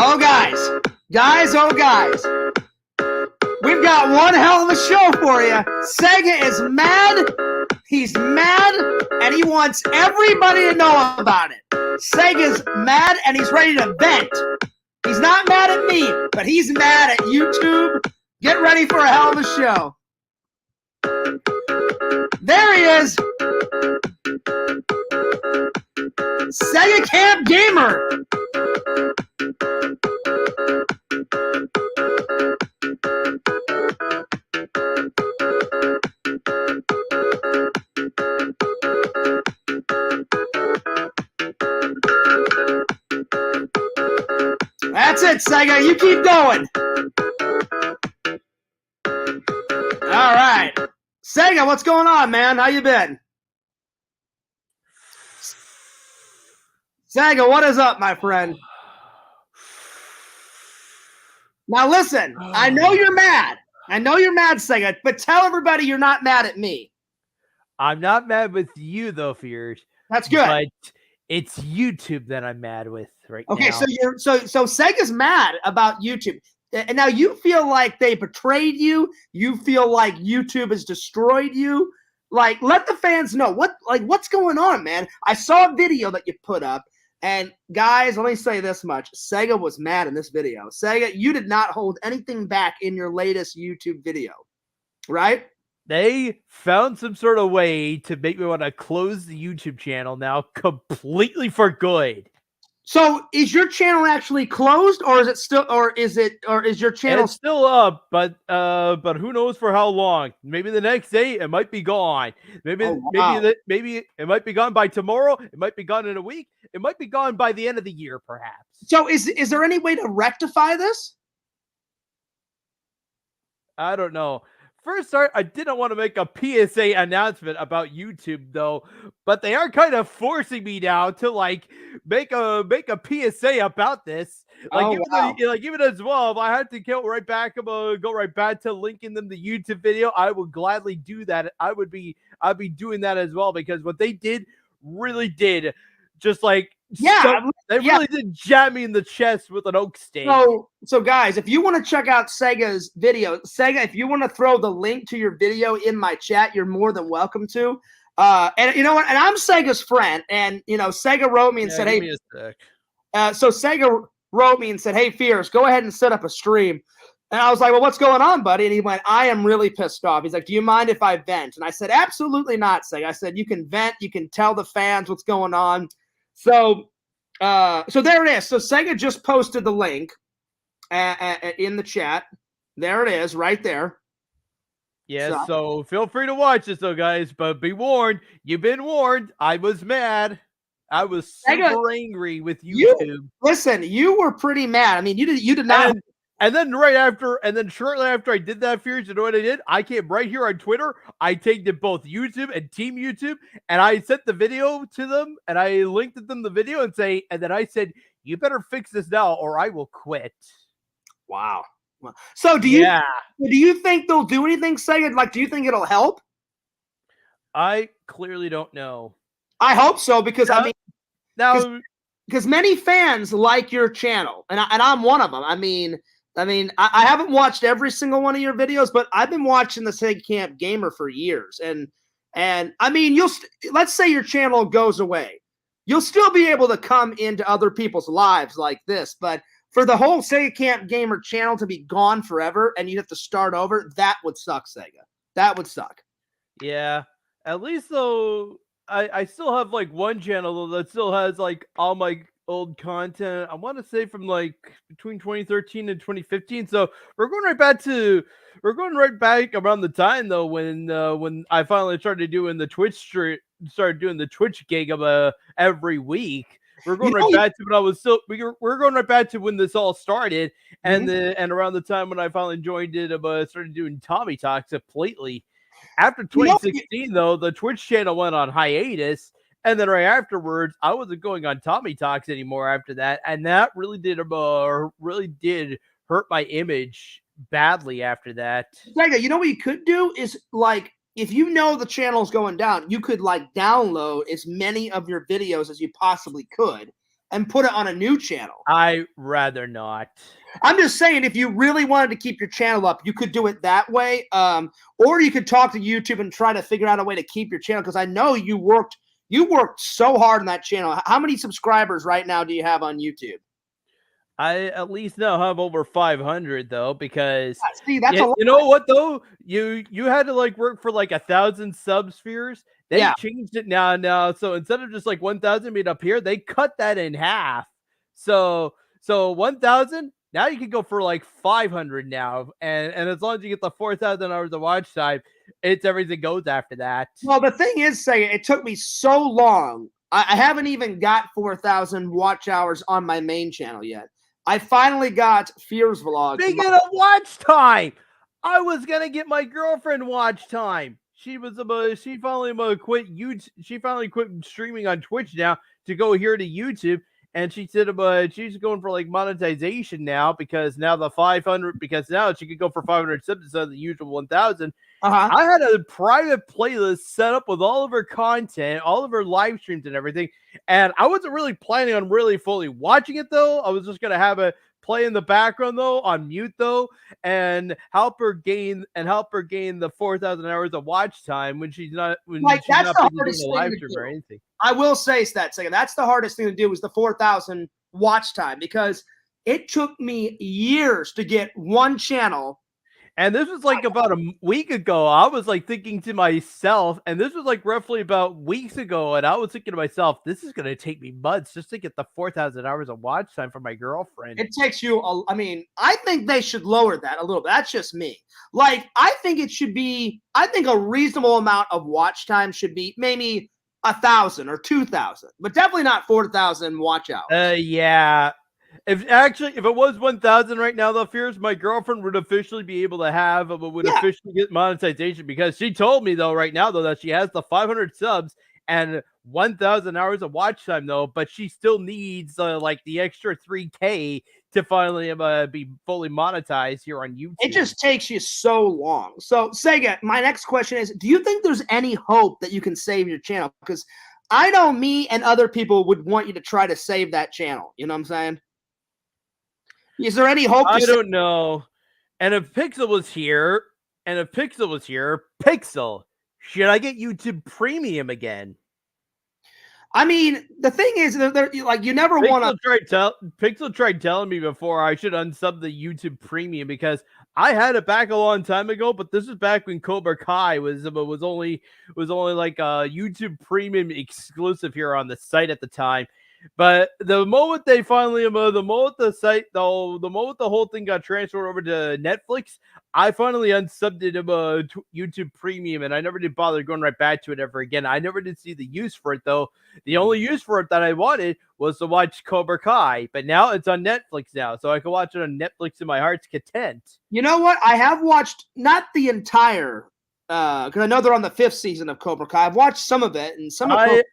Oh, guys, we've got one hell of a show for you. Sega is mad. He's mad, and he wants everybody to know about it. Sega's mad, and he's ready to vent. He's not mad at me, but he's mad at YouTube. Get ready for a hell of a show. There he is. Sega Camp Gamer. That's it, Sega. You keep going. All right. Sega, what's going on, man? How you been? Sega, what is up, my friend? Now listen, I know you're mad. I know you're mad, Sega, but tell everybody you're not mad at me. I'm not mad with you, though, Fears. That's good. But it's YouTube that I'm mad with right now. Okay, so Sega's mad about YouTube. And now you feel like they betrayed you. You feel like YouTube has destroyed you. Like, let the fans know what's going on, man. I saw a video that you put up, and guys, let me say this much: Sega was mad in this video. Sega, you did not hold anything back in your latest YouTube video, right? They found some sort of way to make me want to close the YouTube channel now completely for good. So is your channel actually closed, or is it still, or is your channel still up? But who knows for how long? Maybe the next day it might be gone. Maybe it might be gone by tomorrow. It might be gone in a week. It might be gone by the end of the year, perhaps. So is there any way to rectify this? I don't know. First, I didn't want to make a PSA announcement about YouTube, though, but they are kind of forcing me now to like make a PSA about this. Like, even as well, if I had to go right back to linking them the YouTube video, I would gladly do that. I'd be doing that as well, because what they did really did just like. Yeah, they really did jab me in the chest with an oak stake. So guys, if you want to check out Sega's video, Sega, if you want to throw the link to your video in my chat, you're more than welcome to. And you know what? And I'm Sega's friend, and Sega wrote me and said, "Hey." So Sega wrote me and said, "Hey, Fierce, go ahead and set up a stream." And I was like, "Well, what's going on, buddy?" And he went, "I am really pissed off." He's like, "Do you mind if I vent?" And I said, "Absolutely not, Sega." I said, "You can vent. You can tell the fans what's going on." So there it is. So Sega just posted the link in the chat. There it is, right there. Yeah, so feel free to watch this, though, guys. But be warned. You've been warned. I was mad. I was super angry with YouTube. Listen, you were pretty mad. I mean, you did not. And then shortly after I did that, Fears, you know what I did? I came right here on Twitter. I tagged in both YouTube and Team YouTube, and I sent the video to them, and I linked them the video, and then I said, "You better fix this now, or I will quit." Wow. So do you think they'll do anything, Sega? Like, do you think it'll help? I clearly don't know. I hope so, because because many fans like your channel, and I'm one of them. I mean, I haven't watched every single one of your videos, but I've been watching the SEGA Camp Gamer for years. And I mean, let's say your channel goes away. You'll still be able to come into other people's lives like this. But for the whole SEGA Camp Gamer channel to be gone forever and you have to start over, that would suck, Sega. That would suck. Yeah. At least, though, I still have like one channel that still has like all my old content. I want to say from like between 2013 and 2015. So we're going right back around the time, though, when I finally started doing the Twitch gig of every week. We're going right back to when I was still. We're going right back to when this all started, and and around the time when I finally joined it, started doing Tommy Talks completely. After 2016, though, the Twitch channel went on hiatus. And then right afterwards, I wasn't going on Tommy Talks anymore after that. And that really did hurt my image badly after that. Sega, you know what you could do is, like, if you know the channel's going down, you could like download as many of your videos as you possibly could and put it on a new channel. I rather not. I'm just saying, if you really wanted to keep your channel up, you could do it that way. Or you could talk to YouTube and try to figure out a way to keep your channel, because I know you worked so hard on that channel. How many subscribers right now do you have on YouTube? I at least now have over 500 though, because See, that's a lot. you know what though? You had to like work for like 1,000 subspheres. They Yeah. changed it now. So instead of just like 1,000 being up here, they cut that in half. So 1,000, now you can go for like 500 now. And as long as you get the 4,000 hours of watch time, it's everything goes after that. Well, the thing is, saying it took me so long. I haven't even got 4,000 watch hours on my main channel yet. I finally got Fears Vlogs. Speaking of watch time, I was gonna get my girlfriend watch time. She finally quit YouTube. She finally quit streaming on Twitch now to go here to YouTube. And she said she's going for like monetization now, because now the 500, because now she could go for 500 subs instead of the usual 1,000. I had a private playlist set up with all of her content, all of her live streams and everything. And I wasn't really planning on really fully watching it though. I was just going to have it play in the background though, on mute though, and help her gain the 4,000 hours of watch time when she's not doing a live stream or anything. I will say that second. That's the hardest thing to do, is the 4,000 watch time, because it took me years to get one channel. And this was like about a week ago. I was like thinking to myself, and this was like roughly about weeks ago, and I was thinking to myself, this is going to take me months just to get the 4,000 hours of watch time for my girlfriend. It takes you, I mean, I think they should lower that a little bit. That's just me. Like, I think a reasonable amount of watch time should be maybe 1,000 or 2,000, but definitely not 4,000 watch hours. Yeah. If it was 1,000 right now, though, Fears, my girlfriend would officially be able to have, officially get monetization, because she told me though right now though that she has the 500 subs and 1,000 hours of watch time though, but she still needs like the extra 3K to finally be fully monetized here on YouTube. It just takes you so long. So Sega, my next question is, do you think there's any hope that you can save your channel? Because I know me and other people would want you to try to save that channel. You know what I'm saying? Is there any hope? I don't know. And if Pixel was here, Pixel, should I get YouTube Premium again? I mean, the thing is, they're like, you never want to. Pixel tried telling me before I should unsub the YouTube Premium, because I had it back a long time ago, but this is back when Cobra Kai was only like a YouTube Premium exclusive here on the site at the time. But the moment the whole thing got transferred over to Netflix, I finally unsubbed it YouTube Premium, and I never did bother going right back to it ever again. I never did see the use for it though. The only use for it that I wanted was to watch Cobra Kai, but now it's on Netflix now, so I can watch it on Netflix to my heart's content. You know what? I have watched not the entire. Because I know they're on the 5th season of Cobra Kai. I've watched some of it, and I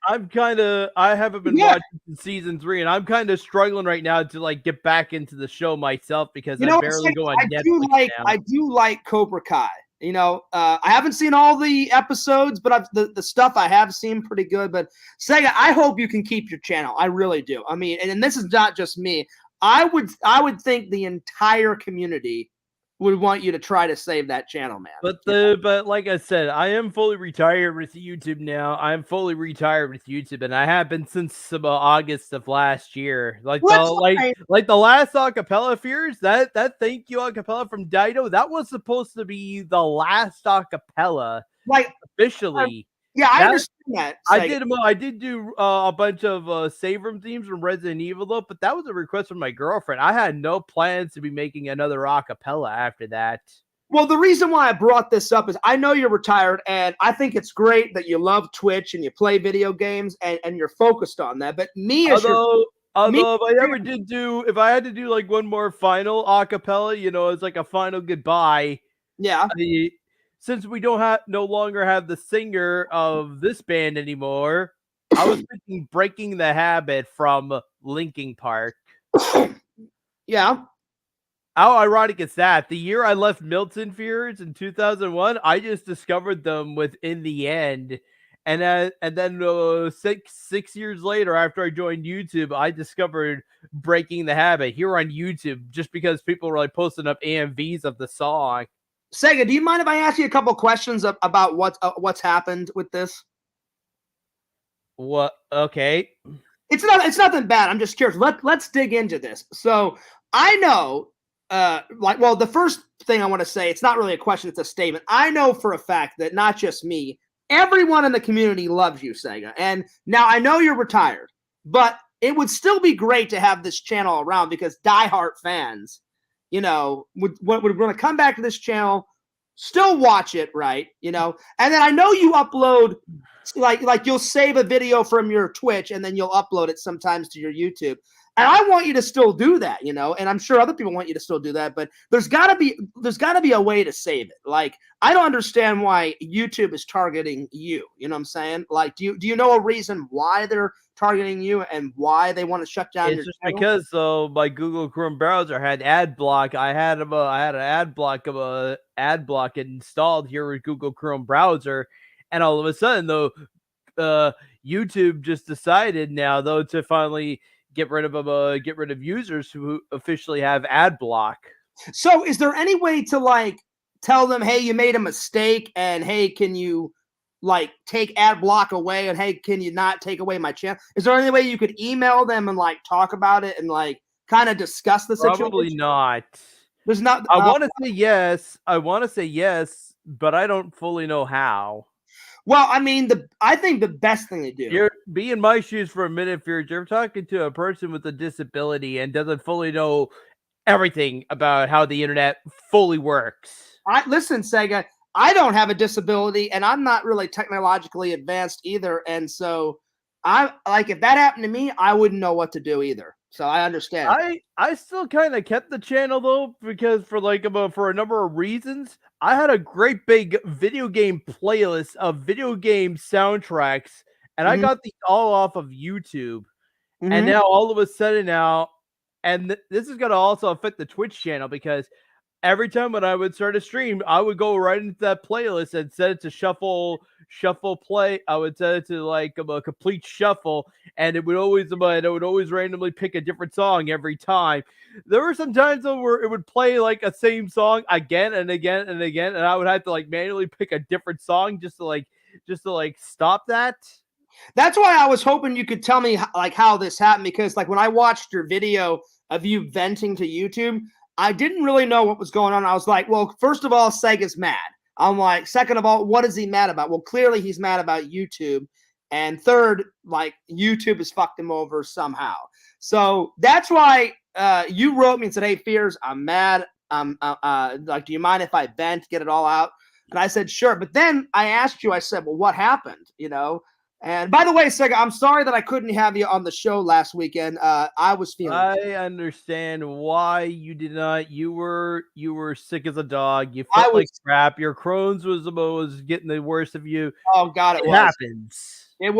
haven't been watching season 3, and I'm kind of struggling right now to like get back into the show myself, because I barely go on Netflix now. I do like Cobra Kai. You know, I haven't seen all the episodes, but the stuff I have seen pretty good. But Sega, I hope you can keep your channel. I really do. I mean, and this is not just me. I would think the entire community would want you to try to save that channel, man. But like I said, I am fully retired with YouTube now. I'm fully retired with YouTube, and I have been since August of last year. Like the last acapella Fears, that thank you acapella from Dido, that was supposed to be the last acapella, like officially. Yeah, I understand that. I did do a bunch of save room themes from Resident Evil though, but that was a request from my girlfriend. I had no plans to be making another acapella after that. Well, the reason why I brought this up is I know you're retired, and I think it's great that you love Twitch and you play video games and you're focused on that. But if I had to do like one more final acapella, you know, it's like a final goodbye. Yeah. Since we no longer have the singer of this band anymore, I was thinking Breaking the Habit from Linkin Park. Yeah. How ironic is that? The year I left Milton Fears in 2001, I just discovered them within the end. And then 6 years later, after I joined YouTube, I discovered Breaking the Habit here on YouTube, just because people were like posting up AMVs of the song. Sega, do you mind if I ask you a couple questions about what's happened with this? What? Okay. It's nothing bad. I'm just curious. Let's dig into this. So I know, the first thing I want to say, it's not really a question, it's a statement. I know for a fact that not just me, everyone in the community loves you, Sega. And now I know you're retired, but it would still be great to have this channel around, because diehard fans, would want to come back to this channel, still watch it, right? And then I know you upload, like you'll save a video from your Twitch and then you'll upload it sometimes to your YouTube. And I want you to still do that, and I'm sure other people want you to still do that, but there's gotta be a way to save it. Like, I don't understand why YouTube is targeting you. You know what I'm saying? Like, do you know a reason why they're targeting you and why they want to shut down your just channel? because my Google Chrome browser had ad block. I had an ad block installed here with Google Chrome browser, and all of a sudden though, YouTube just decided now though to finally get rid of users who officially have ad block. So is there any way to like tell them, hey, you made a mistake, and hey, can you like take ad block away, and hey, can you not take away my channel? Is there any way you could email them and like talk about it and like kind of discuss the situation? Probably not. There's not. I want to say yes. But I don't fully know how. Well, I mean, I think the best thing to do. Be in my shoes for a minute, if you're talking to a person with a disability and doesn't fully know everything about how the internet fully works. Listen, Sega, I don't have a disability, and I'm not really technologically advanced either. And so if that happened to me, I wouldn't know what to do either. So I understand. I still kind of kept the channel though, because for a number of reasons. I had a great big video game playlist of video game soundtracks, and I got these all off of YouTube. And now all of a sudden this is going to also affect the Twitch channel, because every time when I would start a stream, I would go right into that playlist and set it to shuffle play. I would set it to like a complete shuffle, and it would always randomly pick a different song every time. There were some times though where it would play like a same song again and again and again, and I would have to like manually pick a different song just to stop that. That's why I was hoping you could tell me like how this happened, because like when I watched your video of you venting to YouTube, I didn't really know what was going on. I was like, well, first of all, Sega's mad. I'm like, second of all, what is he mad about? Well, clearly he's mad about YouTube. And third, like, YouTube has fucked him over somehow. So that's why you wrote me and said, hey, Fears, I'm mad. Like, do you mind if I vent, get it all out? And I said, sure. But then I asked you, I said, well, what happened? And by the way, Sega, I'm sorry that I couldn't have you on the show last weekend. I was feeling. I understand why you did not. You were sick as a dog. You felt like crap. Your Crohn's was getting the worst of you. Oh God, it happens. It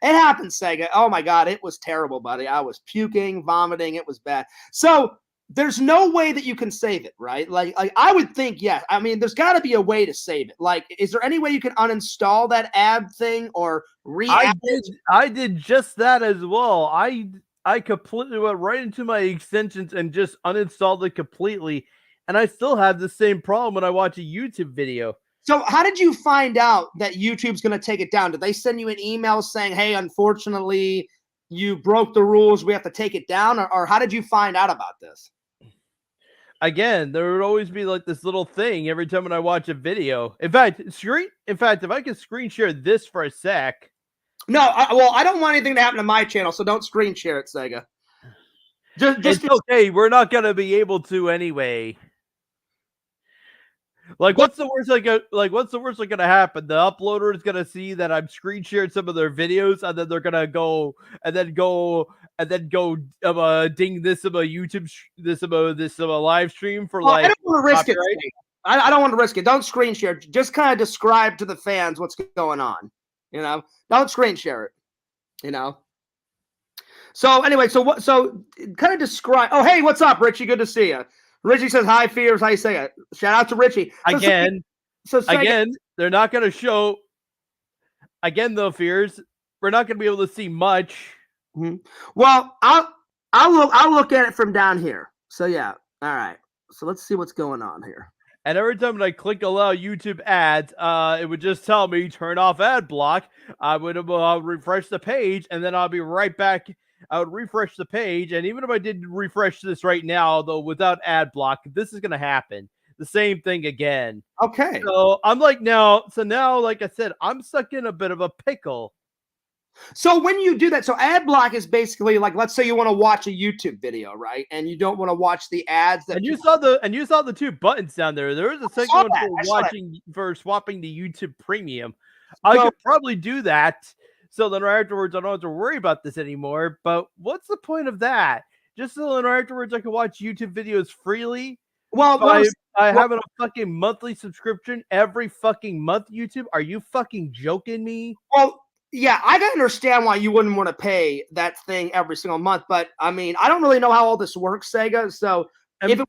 happened, Sega. Oh my God, it was terrible, buddy. I was puking, vomiting. It was bad. So there's no way that you can save it, right? Like I would think, yes. I mean, there's got to be a way to save it. Like, is there any way you can uninstall that ad thing or re-add it? I did just that as well. I completely went right into my extensions and just uninstalled it completely, and I still have the same problem when I watch a YouTube video. So how did you find out that YouTube's going to take it down? Did they send you an email saying, hey, unfortunately, you broke the rules, we have to take it down? Or how did you find out about this? Again, there would always be like this little thing every time when I watch a video. In fact, if I could screen share this for a sec. No, I don't want anything to happen to my channel, so don't screen share it, Sega. It's okay. We're not going to be able to anyway. Like, what's the worst going to happen? The uploader is going to see that I'm screen shared some of their videos, and then they're going to go ding this YouTube this live stream for like. I don't want to risk it. I don't want to risk it. Don't screen share. Just kind of describe to the fans what's going on. Don't screen share it. So anyway, so kind of describe. Oh, hey, what's up, Richie? Good to see you. Richie says, hi, Fears. How you say it? Shout out to Richie. Again, they're not going to show. again, though, fears we're not going to be able to see much. Mm-hmm. Well, I'll look at it from down here. So yeah, all right. So let's see what's going on here. And every time I click allow YouTube ads, it would just tell me turn off ad block. I would refresh the page, and then I'll be right back. I would refresh the page, and even if I did refresh this right now, though, without ad block, this is going to happen. The same thing again. Okay. So I'm like now, like I said, I'm stuck in a bit of a pickle. So when you do that, so ad block is basically like, let's say you want to watch a YouTube video, right? And you don't want to watch the ads that you saw the two buttons down there. There was a second one for swapping the YouTube Premium. I could probably do that. So then right afterwards, I don't have to worry about this anymore. But what's the point of that? Just so then right afterwards, I can watch YouTube videos freely. Well, I have a fucking monthly subscription every fucking month. YouTube, are you fucking joking me? Well, yeah, I can understand why you wouldn't want to pay that thing every single month, but I mean, I don't really know how all this works, Sega. So, if it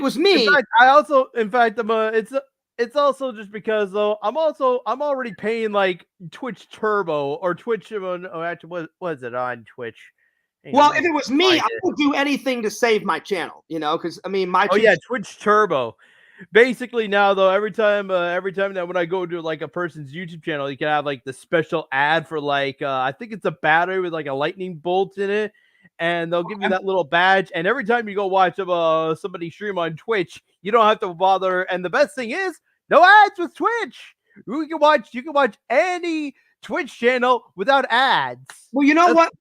was me, it's also just because though I'm already paying like Twitch Turbo or Twitch. Actually, what is it on Twitch? Well, if it was me, I would do anything to save my channel, because I mean, Twitch Turbo. Basically now though, every time that when I go to like a person's YouTube channel, you can have like the special ad for like I think it's a battery with like a lightning bolt in it, and they'll give you that little badge. And every time you go watch somebody stream on Twitch, you don't have to bother. And the best thing is, no ads with Twitch. You can watch any Twitch channel without ads. Well, you know what?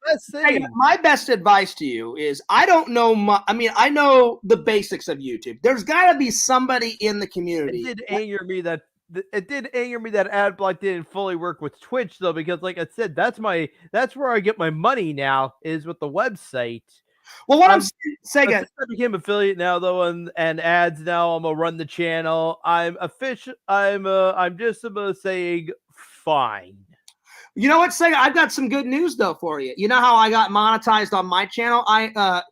My best advice to you is I don't know. I mean, I know the basics of YouTube. There's got to be somebody in the community. It did anger me that ad block didn't fully work with Twitch though, because like I said, that's where I get my money now is with the website. Well, what I'm saying, I became affiliate now though, and ads now. I'm gonna run the channel. I'm official. I'm just saying fine. You know what, Sega? I've got some good news though for you. You know how I got monetized on my channel?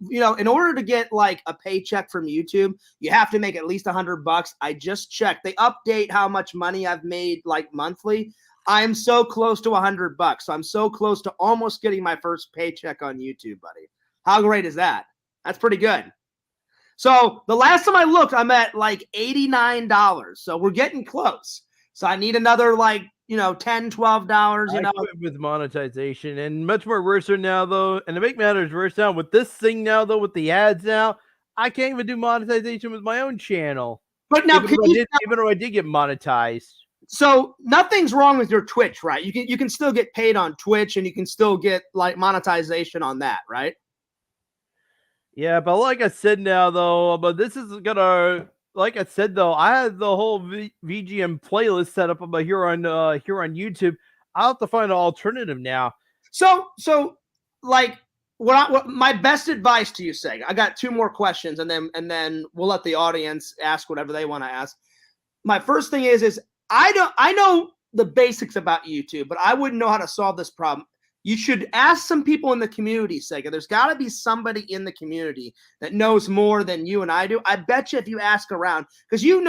In order to get like a paycheck from YouTube, you have to make at least $100. I just checked. They update how much money I've made like monthly. I'm so close to $100. So I'm so close to almost getting my first paycheck on YouTube, buddy. How great is that? That's pretty good. So the last time I looked, I'm at like $89. So we're getting close. So I need another like, $10, $12, with monetization, and much more worse now though. And to make matters worse now with this thing now though, with the ads now, I can't even do monetization with my own channel. But now, even though I did get monetized. So nothing's wrong with your Twitch, right? You can still get paid on Twitch, and you can still get like monetization on that, right? Yeah, but like I said now though, but this is gonna. Like I said though, I had the whole VGM playlist set up here on YouTube. I'll have to find an alternative now. So like what my best advice to you, Sega. I got two more questions, and then we'll let the audience ask whatever they want to ask. My first thing is I know the basics about YouTube, but I wouldn't know how to solve this problem. You should ask some people in the community, Sega. There's got to be somebody in the community that knows more than you and I do. I bet you if you ask around, because you've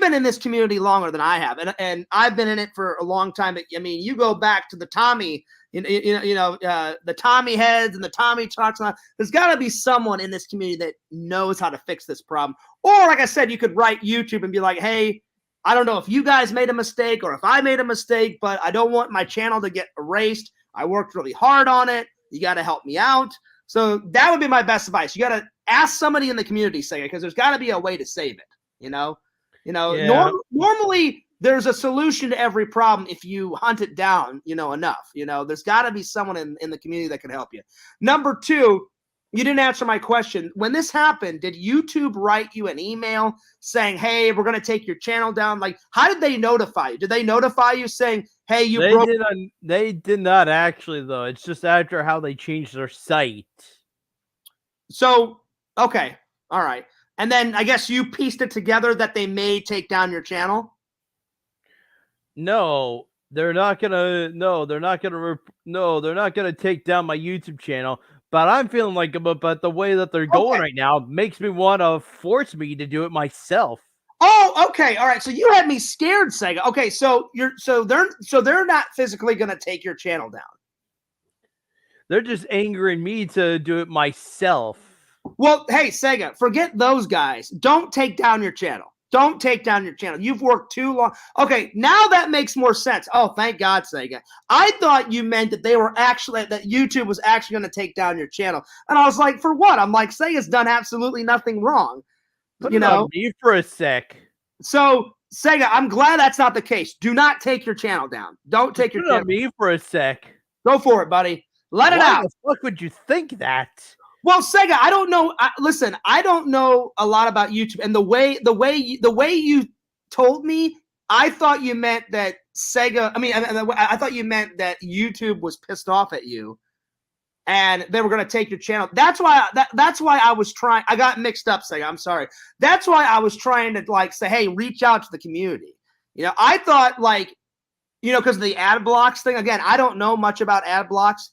been in this community longer than I have, and I've been in it for a long time. I mean, you go back to the Tommy, the Tommy heads and the Tommy talks. There's got to be someone in this community that knows how to fix this problem. Or, like I said, you could write YouTube and be like, hey, I don't know if you guys made a mistake or if I made a mistake, but I don't want my channel to get erased. I worked really hard on it. You got to help me out. So that would be my best advice. You got to ask somebody in the community, Sega, because there's got to be a way to save it. Normally there's a solution to every problem if you hunt it down, enough. There's got to be someone in the community that can help you. Number two, you didn't answer my question. When this happened, did YouTube write you an email saying, hey, we're going to take your channel down? Like, how did they notify you? Did they notify you saying, hey, They did not actually, though. It's just after how they changed their site. So, okay. All right. And then I guess you pieced it together that they may take down your channel? No, they're not going to take down my YouTube channel. But I'm feeling like, but the way that they're going right now makes me want to force me to do it myself. Oh, okay, all right. So you had me scared, Sega. Okay, so they're not physically gonna take your channel down. They're just angering me to do it myself. Well, hey, Sega, forget those guys. Don't take down your channel. Don't take down your channel. You've worked too long. Okay, now that makes more sense. Oh, thank God, Sega. I thought you meant that that YouTube was actually going to take down your channel. And I was like, for what? I'm like, Sega's done absolutely nothing wrong. Put it on me for a sec. So, Sega, I'm glad that's not the case. Do not take your channel down. Don't take your channel down. Put it on me for a sec. Go for it, buddy. Let it out. Why the fuck would you think that? Well, Sega, I don't know. Listen, I don't know a lot about YouTube, and the way you told me, I thought you meant that Sega. I thought you meant that YouTube was pissed off at you, and they were going to take your channel. That's why. That's why I was trying. I got mixed up, Sega. I'm sorry. That's why I was trying to like say, hey, reach out to the community. You know, I thought like, you know, because of the ad blocks thing. Again, I don't know much about ad blocks.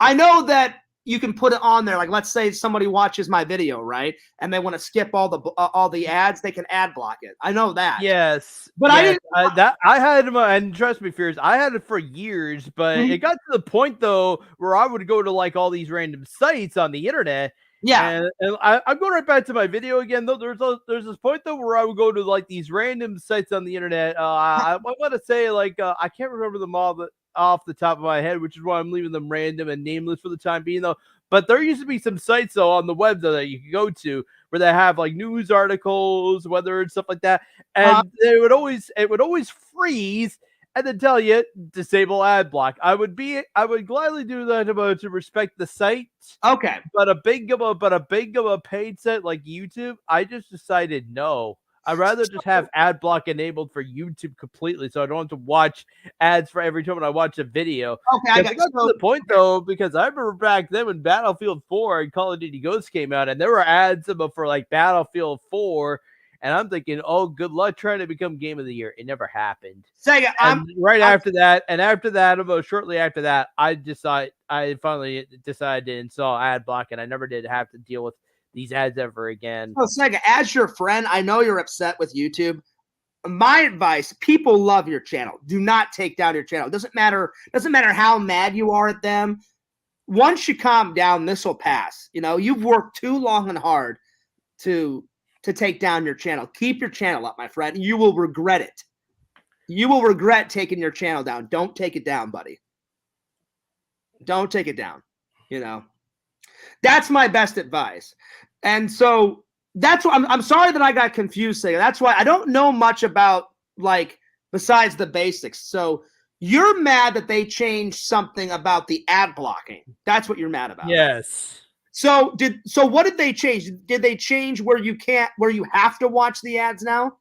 I know that you can put it on there. Like, let's say somebody watches my video, right? And they want to skip all the ads, they can ad block it. I know that. Yes. But yes, I didn't. I had and trust me, Fears, I had it for years, but it got to the point though where I would go to like all these random sites on the internet. Yeah. And I'm going right back to my video again though. There's this point though where I would go to like these random sites on the internet. I want to say like I can't remember them all, but off the top of my head, which is why I'm leaving them random and nameless for the time being though. But there used to be some sites though on the web though that you could go to where they have like news articles, weather and stuff like that. And it would always freeze and then tell you disable ad block. I would gladly do that to respect the site. Okay. But a big of a paid site like YouTube, I just decided no. I'd rather just have ad block enabled for YouTube completely, so I don't have to watch ads for every time when I watch a video. Okay, I got to the point though, because I remember back then when Battlefield 4 and Call of Duty Ghosts came out, and there were ads for like Battlefield 4, and I'm thinking, oh, good luck trying to become Game of the Year. It never happened. Sega, after that, shortly after that, I finally decided to install ad block, and I never did have to deal with these ads ever again. Oh, Sega, as your friend, I know you're upset with YouTube. My advice: people love your channel. Do not take down your channel. Doesn't matter how mad you are at them. Once you calm down, this will pass. You know, you've worked too long and hard to take down your channel. Keep your channel up, my friend. You will regret it. You will regret taking your channel down. Don't take it down, buddy. Don't take it down. You know, that's my best advice. And so that's why I'm sorry that I got confused, Sega. That's why I don't know much about, like, besides the basics. So you're mad that they changed something about the ad blocking. That's what you're mad about. Yes. So what did they change? Did they change where you have to watch the ads now?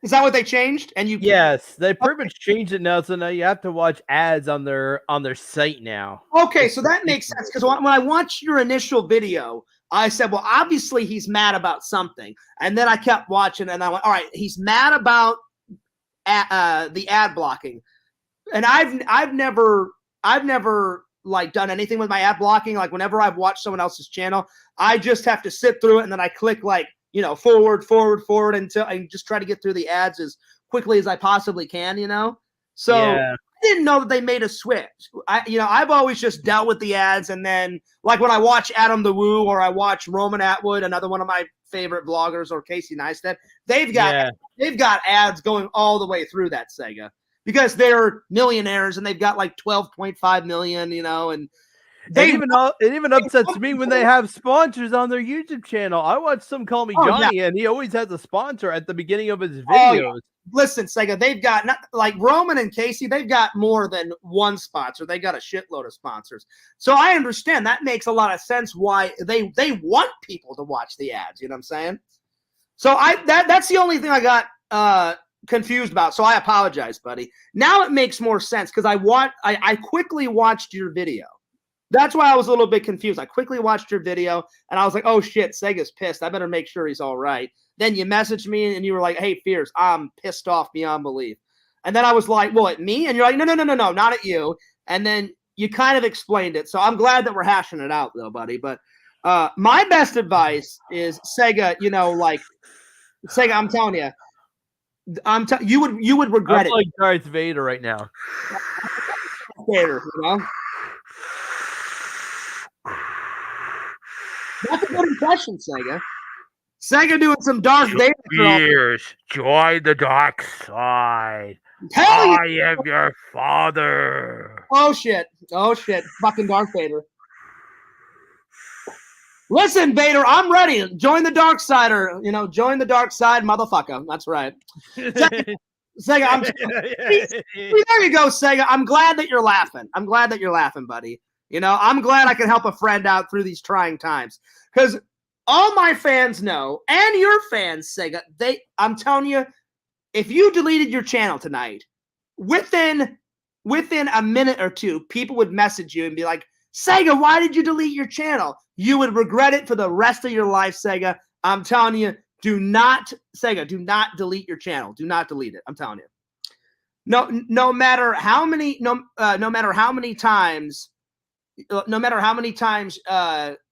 Is that what they changed? And you Yes, they pretty much changed it now, so now you have to watch ads on their site now. Okay, so that makes sense, because when I watched your initial video, I said, well, obviously he's mad about something. And then I kept watching, and I went, all right, he's mad about the ad blocking. And I've never like done anything with my ad blocking. Like, whenever I've watched someone else's channel, I just have to sit through it, and then I click like, you know, forward until I just try to get through the ads as quickly as I possibly can, you know? So yeah. I didn't know that they made a switch. I've always just dealt with the ads, and then like when I watch Adam the Woo or I watch Roman Atwood, another one of my favorite vloggers, or Casey Neistat, they've got ads going all the way through that, Sega, because they're millionaires and they've got like 12.5 million, you know, and it even upsets me when they have sponsors on their YouTube channel. I watch some Call Me Johnny, and he always has a sponsor at the beginning of his videos. Yeah. Listen, Sega, they've got, not like Roman and Casey, they've got more than one sponsor. They got a shitload of sponsors. So I understand that makes a lot of sense why they want people to watch the ads. You know what I'm saying? So that's the only thing I got confused about. So I apologize, buddy. Now it makes more sense, because I quickly watched your video. That's why I was a little bit confused. I quickly watched your video, and I was like, oh, shit, Sega's pissed. I better make sure he's all right. Then you messaged me, and you were like, hey, Fierce, I'm pissed off beyond belief. And then I was like, well, at me? And you're like, no, not at you. And then you kind of explained it. So I'm glad that we're hashing it out, though, buddy. But my best advice is, Sega, you know, like, Sega, I'm telling you, you would regret I'm like Darth Vader right now. Vader, you know. That's a good impression, Sega. Sega doing some Darth Vader. Years, join the dark side. Hell yeah. I am your father. Oh shit! Oh shit! Fucking Darth Vader. Listen, Vader, I'm ready. Join the dark side, or join the dark side, motherfucker. That's right. Sega, there you go, Sega. I'm glad that you're laughing. I'm glad that you're laughing, buddy. I'm glad I can help a friend out through these trying times. Because all my fans know, and your fans, Sega, I'm telling you, if you deleted your channel tonight, within a minute or two, people would message you and be like, Sega, why did you delete your channel? You would regret it for the rest of your life, Sega. I'm telling you, do not delete your channel. Do not delete it. I'm telling you. No matter how many times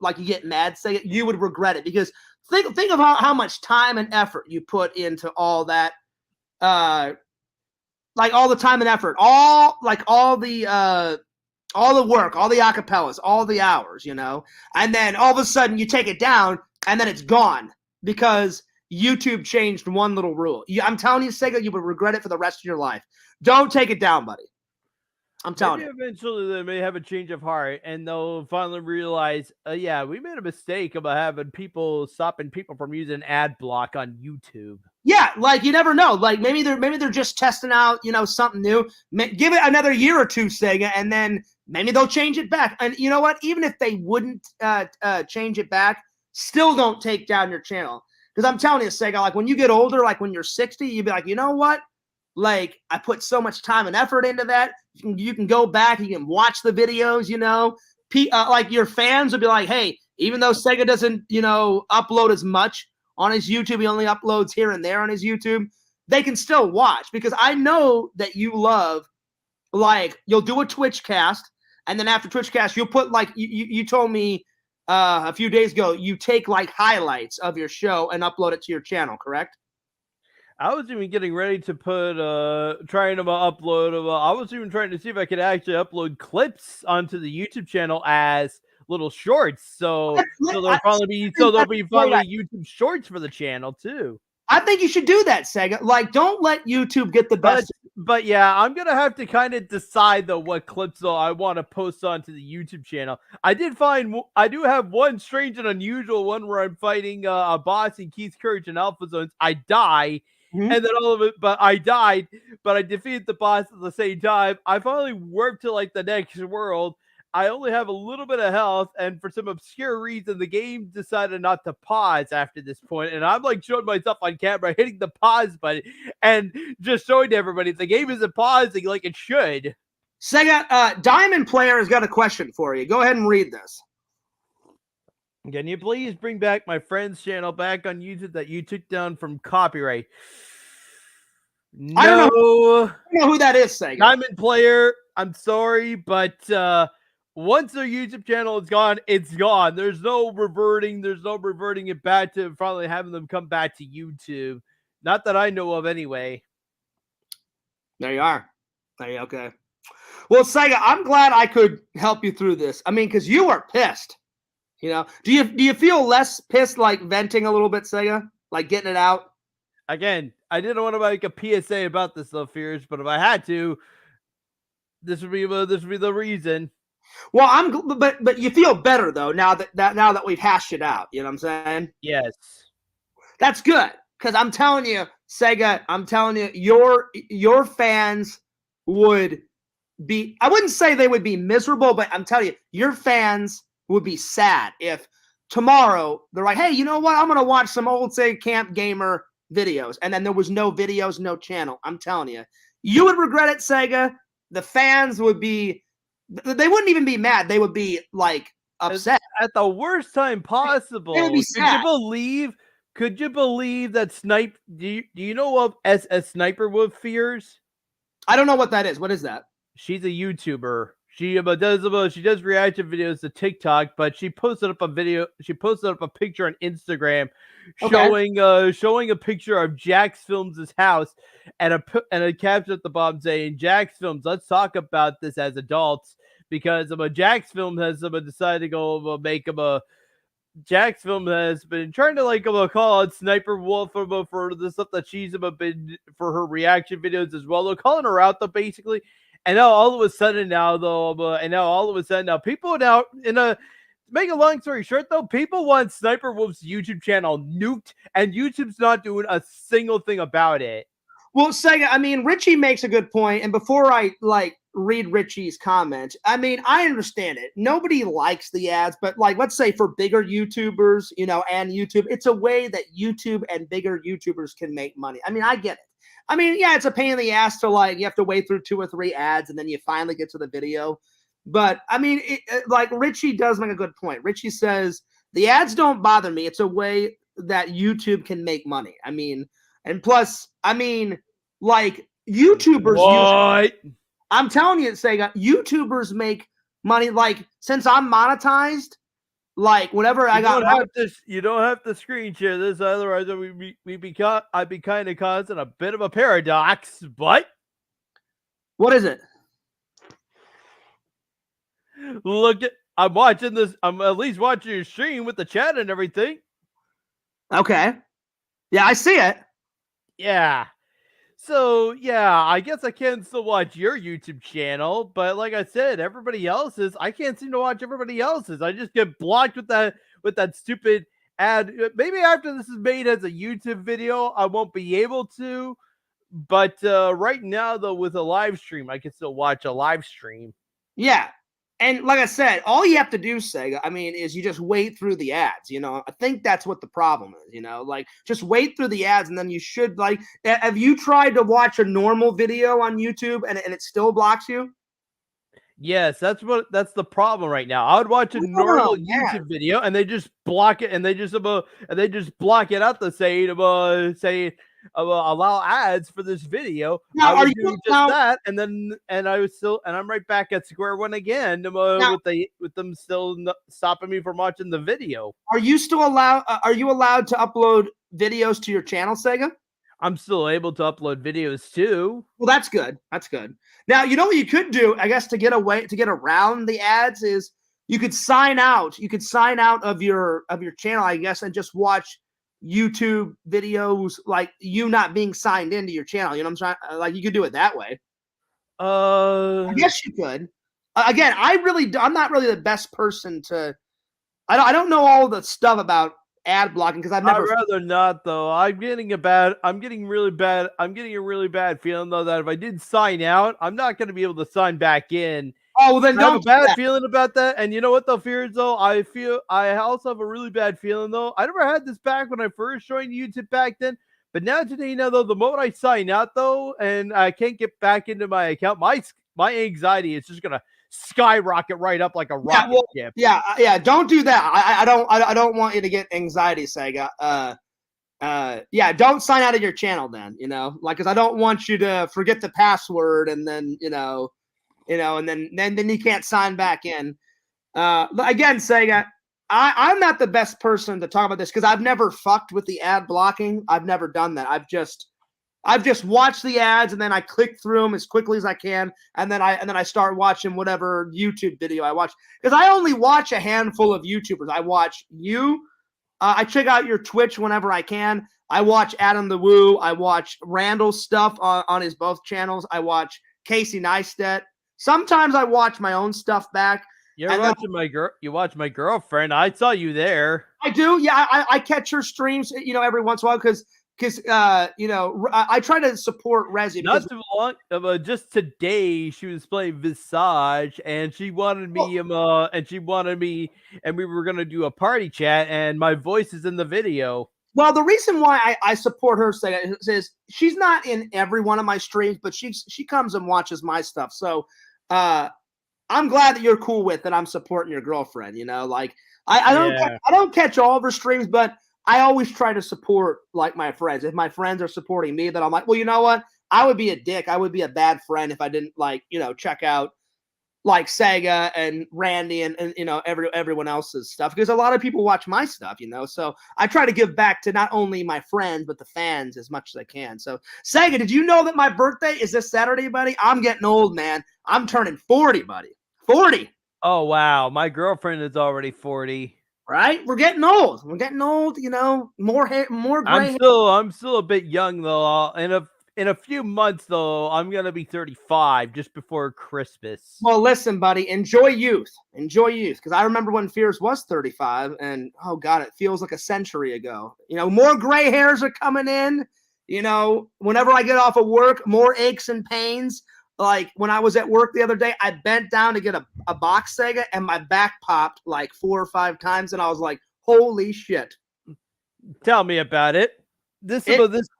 like you get mad, Sega, you would regret it, because think of how much time and effort you put into all that, like all the time and effort, all the work, all the acapellas, all the hours, and then all of a sudden you take it down and then it's gone because YouTube changed one little rule. I'm telling you, Sega, you would regret it for the rest of your life. Don't take it down, buddy. I'm telling you. Eventually they may have a change of heart and they'll finally realize, yeah, we made a mistake about stopping people from using ad block on YouTube. Yeah, like you never know. Like maybe they're just testing out, something new. Give it another year or two, Sega, and then maybe they'll change it back. And you know what? Even if they wouldn't change it back, still don't take down your channel. Because I'm telling you, Sega, like when you get older, like when you're 60, you'd be like, you know what? Like I put so much time and effort into that. You can go back, you can watch the videos, like your fans will be like, hey, even though Sega doesn't, upload as much on his YouTube, he only uploads here and there on his YouTube, they can still watch, because I know that you love, like, you'll do a Twitch cast, and then after Twitch cast, you'll put, like, you told me a few days ago, you take, like, highlights of your show and upload it to your channel, correct? I was even getting ready to put, trying to upload, I was even trying to see if I could actually upload clips onto the YouTube channel as little shorts. So there'll be YouTube shorts for the channel too. I think you should do that, Sega. Like, don't let YouTube get the best. But yeah, I'm gonna have to kind of decide though what clips I want to post onto the YouTube channel. I do have one strange and unusual one where I'm fighting a boss in Keith's Courage and Alpha Zones. I die. And then I died, but I defeated the boss at the same time. I finally warped to like the next world. I only have a little bit of health, and for some obscure reason, the game decided not to pause after this point. And I'm like showing myself on camera, hitting the pause button, and just showing to everybody the game isn't pausing like it should. Sega, Diamond Player has got a question for you. Go ahead and read this. Can you please bring back my friend's channel back on YouTube that you took down from copyright? No. I don't know who that is, Sega. Diamond Player, I'm sorry, but once their YouTube channel is gone, it's gone. There's no reverting it back to finally having them come back to YouTube. Not that I know of anyway. There you are. Okay. Well, Sega, I'm glad I could help you through this. I mean, because you were pissed. Do you feel less pissed, like venting a little bit, Sega? Like getting it out? Again, I didn't want to make a PSA about this though, Fears, but if I had to, this would be the reason. Well, but you feel better though now that we've hashed it out. You know what I'm saying? Yes. That's good, because I'm telling you, Sega, your fans would be, I wouldn't say they would be miserable, but I'm telling you, your fans would be sad if tomorrow they're like, hey, you know what? I'm going to watch some old Sega Camp Gamer videos. And then there was no videos, no channel. I'm telling you, you would regret it, Sega. The fans would be, they wouldn't even be mad. They would be like upset. At the worst time possible. They would be sad. Could you believe that Snipe, do you know of a Sniper with Fears? I don't know what that is. What is that? She's a YouTuber. She she does reaction videos to TikTok, but she posted up a video. She posted up a picture on Instagram showing a picture of Jax Films' house and a caption at the bottom saying, "Jax Films, let's talk about this as adults," because Jax Film has decided to go make him a. Jax Film has been trying to call out Sniper Wolf for the stuff that she's been for her reaction videos as well. They're calling her out though, basically. And now all of a sudden now people now to make a long story short though, people want Sniper Wolf's YouTube channel nuked, and YouTube's not doing a single thing about it. Well, Sega, I mean, Richie makes a good point, and before I read Richie's comment, I mean, I understand it. Nobody likes the ads, but let's say for bigger YouTubers, and YouTube, it's a way that YouTube and bigger YouTubers can make money. I mean, I get it. I mean, yeah, it's a pain in the ass to you have to wait through 2 or 3 ads and then you finally get to the video. But I mean, Richie does make a good point. Richie says the ads don't bother me. It's a way that YouTube can make money. I mean, and plus, I mean, YouTubers. I'm telling you, Sega, YouTubers make money. Since I'm monetized, whenever you don't have to screen share this, otherwise I'd be kind of causing a bit of a paradox. But what is it? I'm watching this. I'm at least watching your stream with the chat and everything. Okay. Yeah, I see it. Yeah. So, yeah, I guess I can still watch your YouTube channel, but like I said, everybody else's, I can't seem to watch everybody else's. I just get blocked with that stupid ad. Maybe after this is made as a YouTube video, I won't be able to. But right now, though, with a live stream, I can still watch a live stream. Yeah. And like I said, all you have to do, Sega, I mean, is you just wait through the ads. I think that's what the problem is, just wait through the ads, and then you should have you tried to watch a normal video on YouTube and it still blocks you? Yes, that's the problem right now. I would watch a normal YouTube video and they just block it, and they just block it out to say allow ads for this video. Now, I would do just that, and I'm right back at square one again with them still stopping me from watching the video. Are you allowed to upload videos to your channel, Sega? I'm still able to upload videos too. Well, that's good. That's good. Now, what you could do, I guess, to get around the ads is you could sign out. You could sign out of your channel, I guess, and just watch YouTube videos you not being signed into your channel. You know what I'm trying? You could do it that way. I guess you could. Again, I'm not really the best person to. I don't know all the stuff about ad blocking because I'd rather not though. I'm getting a really bad feeling though that if I did sign out, I'm not going to be able to sign back in. Oh, well, then I have a bad feeling about that. And you know what, though, Fears, though? I also have a really bad feeling, though. I never had this back when I first joined YouTube back then. But now today, though, the moment I sign out, though, and I can't get back into my account, my anxiety is just going to skyrocket right up like a rocket ship. Yeah. Don't do that. I don't want you to get anxiety, Sega. Yeah, don't sign out of your channel then, because I don't want you to forget the password and then, and then you can't sign back in. Again, Sega, I'm not the best person to talk about this because I've never fucked with the ad blocking. I've never done that. I've just watched the ads and then I click through them as quickly as I can, and then I start watching whatever YouTube video I watch, because I only watch a handful of YouTubers. I watch you. I check out your Twitch whenever I can. I watch Adam the Woo. I watch Randall's stuff on his both channels. I watch Casey Neistat. Sometimes I watch my own stuff back. You watch my girlfriend. I saw you there. I do. Yeah, I catch her streams, every once in a while because I try to support Resi. Not too long, just today she was playing Visage, and she wanted me, and we were gonna do a party chat, and my voice is in the video. Well, the reason why I support her is she's not in every one of my streams, but she comes and watches my stuff. So I'm glad that you're cool with that. I'm supporting your girlfriend. I don't catch all of her streams, but I always try to support my friends. If my friends are supporting me, then I'm like, well, you know what? I would be a dick. I would be a bad friend if I didn't check out like Sega and Randy and you know everyone else's stuff, because a lot of people watch my stuff, you know. So I try to give back to not only my friends but the fans as much as I can. So Sega, did you know that my birthday is this Saturday, buddy? I'm getting old, man. I'm turning 40, buddy. 40. Oh wow, my girlfriend is already 40. Right? We're getting old. We're getting old, you know. More hair, more gray. I'm still a bit young though. In a few months though, I'm gonna be 35 just before Christmas. Well, listen, buddy, enjoy youth. Enjoy youth. Because I remember when Fears was 35, and oh god, it feels like a century ago. You know, more gray hairs are coming in. You know, whenever I get off of work, more aches and pains. Like when I was at work the other day, I bent down to get a box Sega, and my back popped like 4 or 5 times, and I was like, holy shit. Tell me about it. This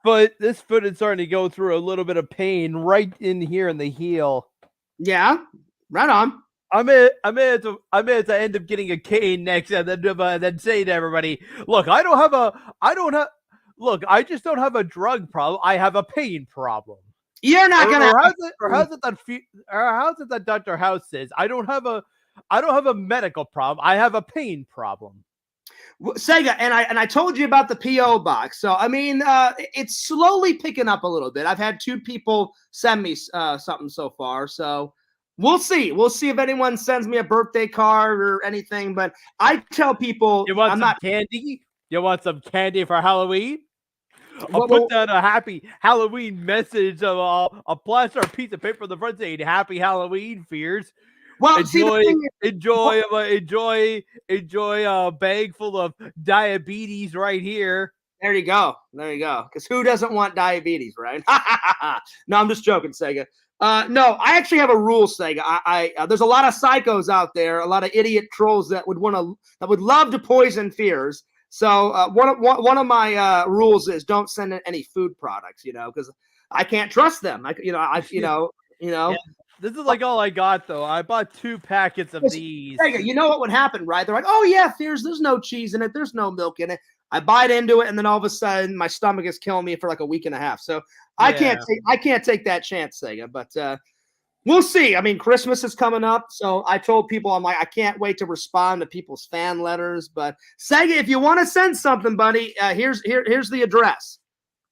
foot is starting to go through a little bit of pain right in here in the heel. Yeah, right on. I may have to end up getting a cane next, and then say to everybody, "Look, I just don't have a drug problem. I have a pain problem." You're not gonna. How's it that Dr. House says I don't have a medical problem. I have a pain problem. Sega, and I told you about the PO box. So I mean, it's slowly picking up a little bit. I've had 2 people send me something so far. So we'll see. We'll see if anyone sends me a birthday card or anything. But I tell people, you want candy? You want some candy for Halloween? I'll put down a happy Halloween message of a plaster piece of paper on the front saying "Happy Halloween, Fears." Well, enjoy a bag full of diabetes right here. There you go. Because who doesn't want diabetes, right? No, I'm just joking, Sega. No, I actually have a rule, Sega. There's a lot of psychos out there, a lot of idiot trolls that would love to poison Fears. So one of my rules is don't send in any food products, you know, because I can't trust them. Yeah. This is like all I got though. I bought 2 packets of these. You know what would happen, right? They're like, "Oh yeah, Fears, there's no cheese in it, there's no milk in it." I bite into it, and then all of a sudden, my stomach is killing me for like a week and a half. So I can't take that chance, Sega. But we'll see. I mean, Christmas is coming up, so I told people, I'm like, I can't wait to respond to people's fan letters. But Sega, if you want to send something, buddy, here's the address.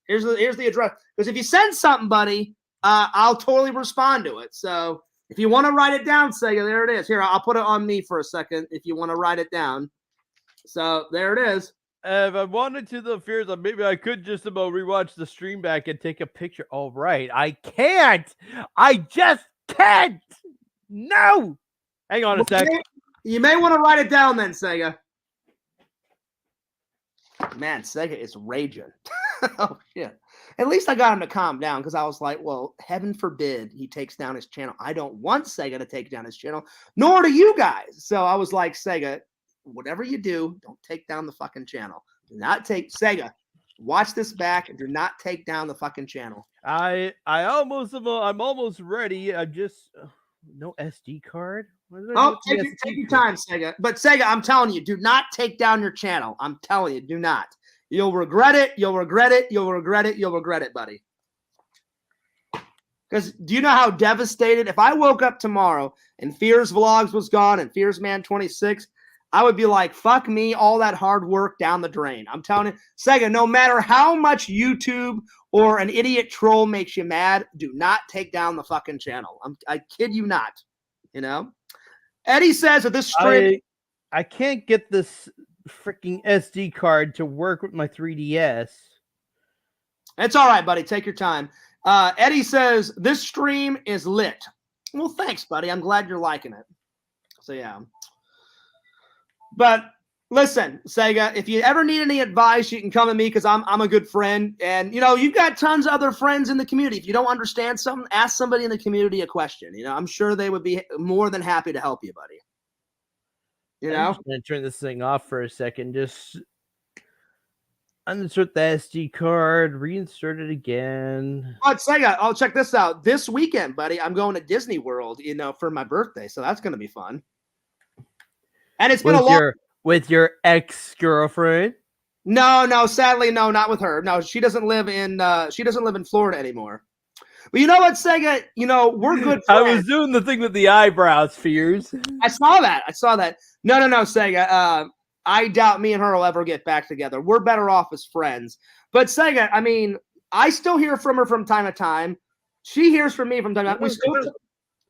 Here's the address. Because if you send something, buddy, I'll totally respond to it. So if you want to write it down, Sega, there it is. Here, I'll put it on me for a second if you want to write it down. So there it is. If I wanted to, the Fears, maybe I could just about rewatch the stream back and take a picture. All right, I can't. I just can't. No. Hang on a sec. You may want to write it down then, Sega. Man, Sega is raging. Oh shit. At least I got him to calm down, because I was like, well, heaven forbid he takes down his channel. I don't want Sega to take down his channel, nor do you guys. So I was like, Sega, whatever you do, don't take down the fucking channel. Do not take Sega. Watch this back and do not take down the fucking channel. I'm almost ready. I'm just no SD card. Oh, take your time, Sega. But Sega, I'm telling you, do not take down your channel. I'm telling you, do not. You'll regret it. You'll regret it. You'll regret it. You'll regret it, buddy. Because do you know how devastated? If I woke up tomorrow and Fears Vlogs was gone and Fears Man 26, I would be like, fuck me, all that hard work down the drain. I'm telling you, Sega, no matter how much YouTube or an idiot troll makes you mad, do not take down the fucking channel. I kid you not. You know? Eddie says that this stream... I can't get this freaking SD card to work with my 3DS. It's all right, buddy. Take your time. Eddie says, this stream is lit. Well, thanks, buddy. I'm glad you're liking it. So, yeah. But listen, Sega, if you ever need any advice, you can come to me, because I'm a good friend. And, you know, you've got tons of other friends in the community. If you don't understand something, ask somebody in the community a question. You know, I'm sure they would be more than happy to help you, buddy. You know? I'm just going to turn this thing off for a second. Just unsert the SD card, reinsert it again. Oh, Sega, I'll check this out. This weekend, buddy, I'm going to Disney World, you know, for my birthday. So that's going to be fun. And it's been with your ex-girlfriend? No, sadly, no, not with her. No, she doesn't live in Florida anymore. But you know what, Sega? You know, we're good friends. I was doing the thing with the eyebrows, Fears. I saw that. No, Sega. I doubt me and her will ever get back together. We're better off as friends. But Sega, I mean, I still hear from her from time to time. She hears from me from time to time.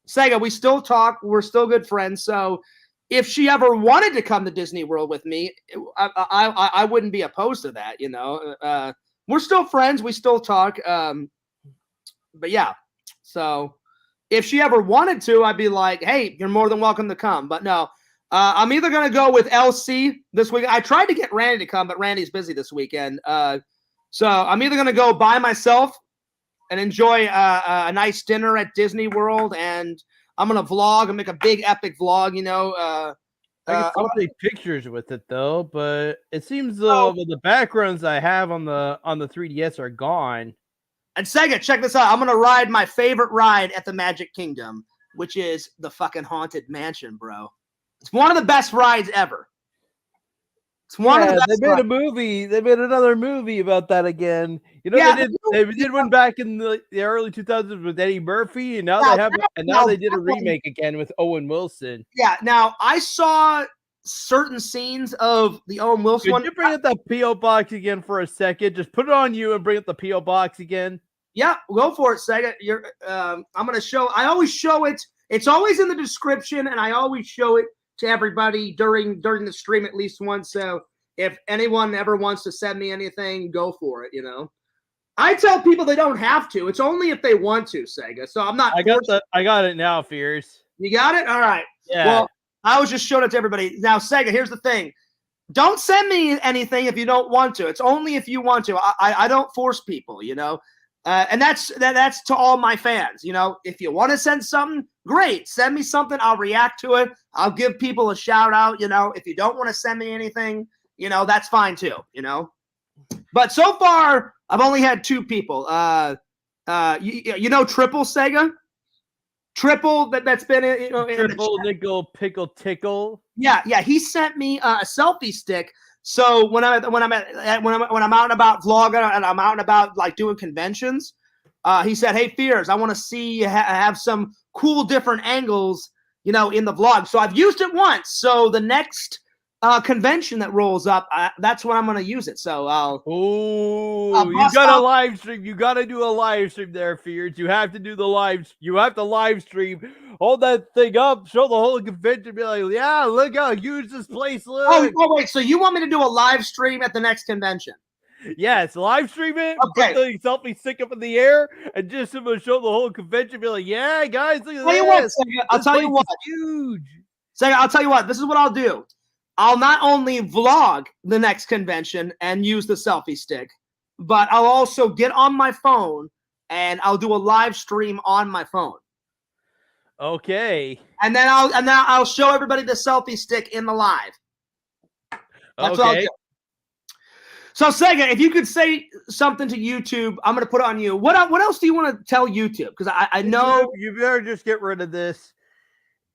Sega, we still talk. We're still good friends. So if she ever wanted to come to Disney World with me, I wouldn't be opposed to that. You know, we're still friends. We still talk. But yeah, so if she ever wanted to, I'd be like, hey, you're more than welcome to come. But no, I'm either going to go with LC this week. I tried to get Randy to come, but Randy's busy this weekend. So I'm either going to go by myself and enjoy a nice dinner at Disney World, and I'm going to vlog and make a big epic vlog, you know. I can still take pictures with it though, but it seems though the backgrounds I have on the 3DS are gone. And Sega, check this out. I'm going to ride my favorite ride at the Magic Kingdom, which is the fucking Haunted Mansion, bro. It's one of the best rides ever. It's one of the best. They made a movie. They made another movie about that again. You know, they did one back in the early 2000s with Eddie Murphy, and now they did a remake again with Owen Wilson. Yeah. Now I saw certain scenes of the Owen Wilson one. Could you bring up that P.O. box again for a second? Just put it on you and bring up the P.O. box again. Yeah, go for it, Sega. I'm going to show. I always show it. It's always in the description, and I always show it to everybody during the stream at least once. So if anyone ever wants to send me anything, go for it. You know, I tell people they don't have to. It's only if they want to, Sega. So I'm not. I got it now, Fears. You got it. All right. Yeah. Well, I was just showing it to everybody. Now, Sega, here's the thing. Don't send me anything if you don't want to. It's only if you want to. I don't force people, you know. And that's to all my fans. You know, if you want to send something, great. Send me something. I'll react to it. I'll give people a shout out. You know, if you don't want to send me anything, you know, that's fine too. You know, but so far I've only had 2 people. You know, Triple Sega. Triple that's been Triple Nickel Pickle Tickle. Yeah. He sent me a selfie stick. So when I'm out and about vlogging and I'm out and about like doing conventions, he said, "Hey, Fears, I want to see you have some cool different angles, you know, in the vlog." So I've used it once. So the next convention that rolls up, that's when I'm going to use it. So you got a live stream. You got to do a live stream there, Fears. You have to do the live. You have to live stream. Hold that thing up. Show the whole convention. Be like, yeah, look how huge this place looks. Oh, wait. So you want me to do a live stream at the next convention? Yes, live stream it. Okay. Put the selfie stick up in the air and just show the whole convention. Be like, yeah, guys, look at this. I'll tell you what. Huge. Sega, I'll tell you what. This is what I'll do. I'll not only vlog the next convention and use the selfie stick, but I'll also get on my phone and I'll do a live stream on my phone. Okay. And then I'll show everybody the selfie stick in the live. That's what I'll do. So Sega, if you could say something to YouTube, I'm going to put it on you. What else do you want to tell YouTube? Because I know you better just get rid of this.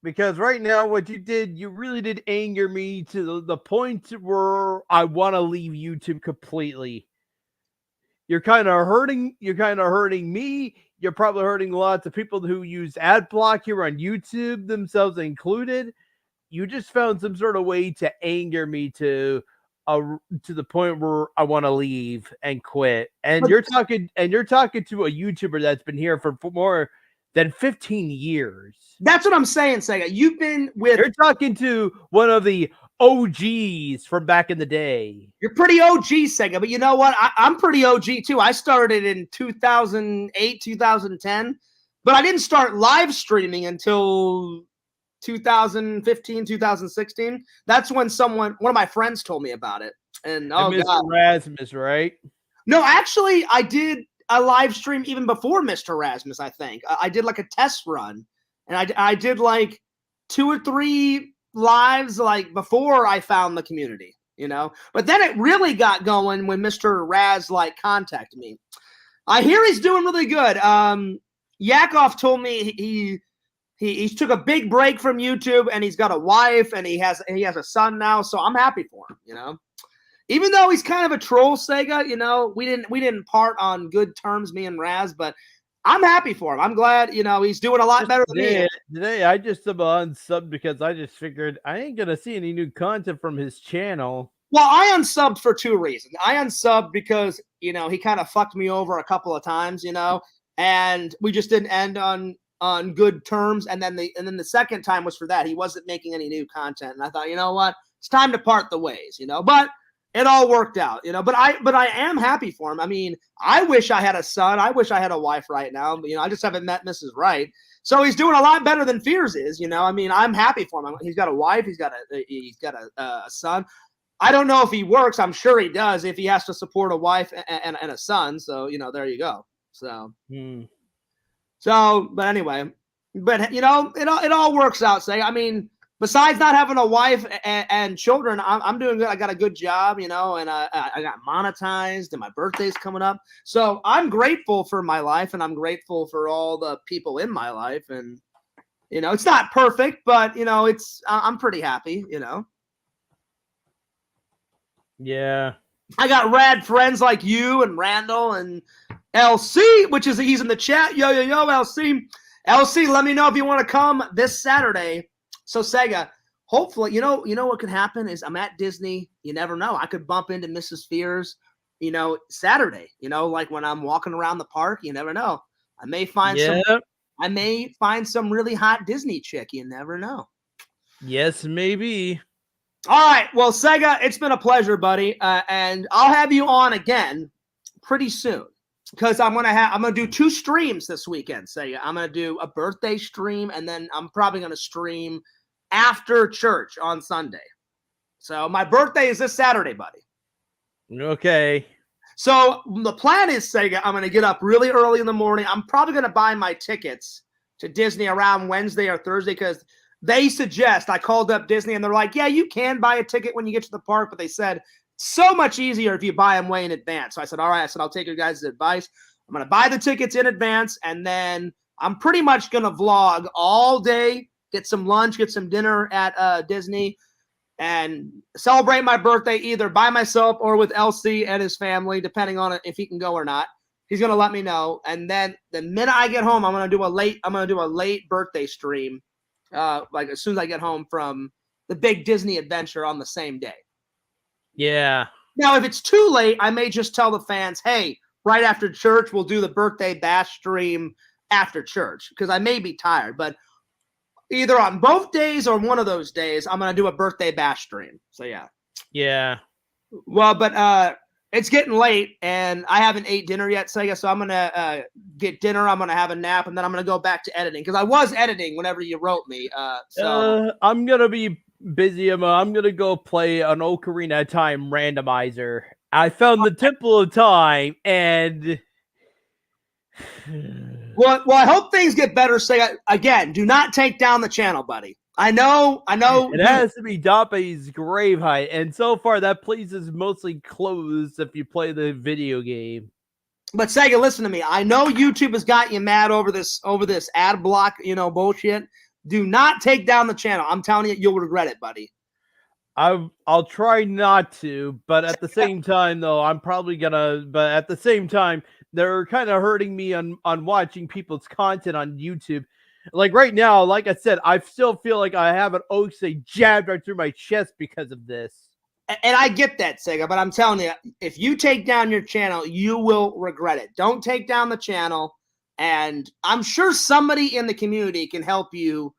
Because right now, what you did, you really did anger me to the point where I want to leave YouTube completely. You're kind of hurting me. You're probably hurting lots of people who use ad block here on YouTube, themselves included. You just found some sort of way to anger me to the point where I want to leave and quit. And you're talking to a YouTuber that's been here for more than 15 years. That's what I'm saying, Sega. You're talking to one of the OGs from back in the day. You're pretty OG, Sega, but you know what? I'm pretty OG too. I started in 2008, 2010, but I didn't start live streaming until 2015, 2016. That's when one of my friends told me about it. And Mr. Rasmus, right? No, actually, I did a live stream even before Mr. Rasmus, I think. I did like a test run, and I did like 2 or 3 lives like before I found the community, you know. But then it really got going when Mr. Raz like contacted me. I hear he's doing really good. Yakov told me he took a big break from YouTube, and he's got a wife, and he has a son now, so I'm happy for him, you know. Even though he's kind of a troll, Sega, you know, we didn't part on good terms, me and Raz, but I'm happy for him. I'm glad, he's doing a lot better than me. Today, I just unsubbed because I just figured I ain't gonna see any new content from his channel. Well, I unsubbed for 2 reasons. I unsubbed because, he kind of fucked me over a couple of times, and we just didn't end on good terms. And then the second time was for that. He wasn't making any new content. And I thought, you know what? It's time to part the ways, but it all worked out, but I am happy for him. I mean, I wish I had a son. I wish I had a wife right now, but, I just haven't met Mrs. Right. So he's doing a lot better than Fears is, I mean, I'm happy for him. He's got a wife. He's got a son. I don't know if he works. I'm sure he does if he has to support a wife and a son. So, there you go. So, but anyway, it all works out. Say, I mean, besides not having a wife and children, I'm doing good. I got a good job, and I got monetized, and my birthday's coming up. So I'm grateful for my life, and I'm grateful for all the people in my life. And, it's not perfect, but, I'm pretty happy, Yeah. I got rad friends like you and Randall and LC, he's in the chat. Yo, LC. LC, let me know if you want to come this Saturday. So Sega, hopefully, you know what could happen is I'm at Disney. You never know. I could bump into Mrs. Fears, Saturday, like when I'm walking around the park, you never know. I may find some really hot Disney chick. You never know. Yes, maybe. All right. Well, Sega, it's been a pleasure, buddy. And I'll have you on again pretty soon because I'm gonna do 2 streams this weekend. Sega, I'm gonna do a birthday stream, and then I'm probably gonna stream after church on Sunday. So my birthday is this Saturday, buddy. Okay. So the plan is, Sega, I'm gonna get up really early in the morning. I'm probably gonna buy my tickets to Disney around Wednesday or Thursday because they suggest, I called up Disney and they're like, yeah, you can buy a ticket when you get to the park, but they said so much easier if you buy them way in advance. So I said, all right, I'll take your guys' advice. I'm going to buy the tickets in advance, and then I'm pretty much going to vlog all day, get some lunch, get some dinner at Disney, and celebrate my birthday either by myself or with LC and his family, depending on if he can go or not. He's going to let me know. And then the minute I get home, I'm going to do a late birthday stream. Like as soon as I get home from the big Disney adventure on the same day. Yeah. Now, if it's too late, I may just tell the fans, hey, right after church, we'll do the birthday bash stream after church because I may be tired. But either on both days or one of those days, I'm going to do a birthday bash stream. So, yeah. Yeah. Well, but it's getting late, and I haven't ate dinner yet, Sega, so I'm going to get dinner. I'm going to have a nap, and then I'm going to go back to editing because I was editing whenever you wrote me. I'm going to be busy. I'm going to go play an Ocarina of Time randomizer. I found the Temple of Time, and... Well, I hope things get better. Sega, again, do not take down the channel, buddy. I know. It has to be Dape's grave height, and so far that place is mostly closed if you play the video game. But Sega, listen to me. I know YouTube has got you mad over this ad block, bullshit. Do not take down the channel. I'm telling you, you'll regret it, buddy. I'll try not to, but at the same time, though, I'm probably gonna. But at the same time, they're kind of hurting me on watching people's content on YouTube. Like right now, like I said, I still feel like I have an oak-say jabbed right through my chest because of this. And I get that, Sega, but I'm telling you, if you take down your channel, you will regret it. Don't take down the channel, and I'm sure somebody in the community can help you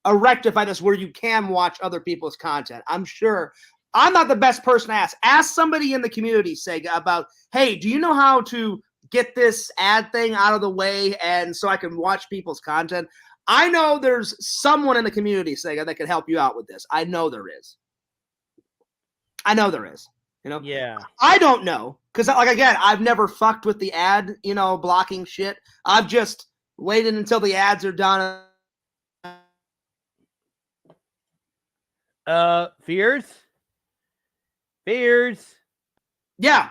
rectify this where you can watch other people's content. I'm sure. I'm not the best person to ask. Ask somebody in the community, Sega, about, hey, do you know how to get this ad thing out of the way and so I can watch people's content? I know there's someone in the community, Sega, that can help you out with this. I know there is. Yeah. I don't know because, like, again, I've never fucked with the ad, blocking shit. I've just waited until the ads are done. Fears? Yeah,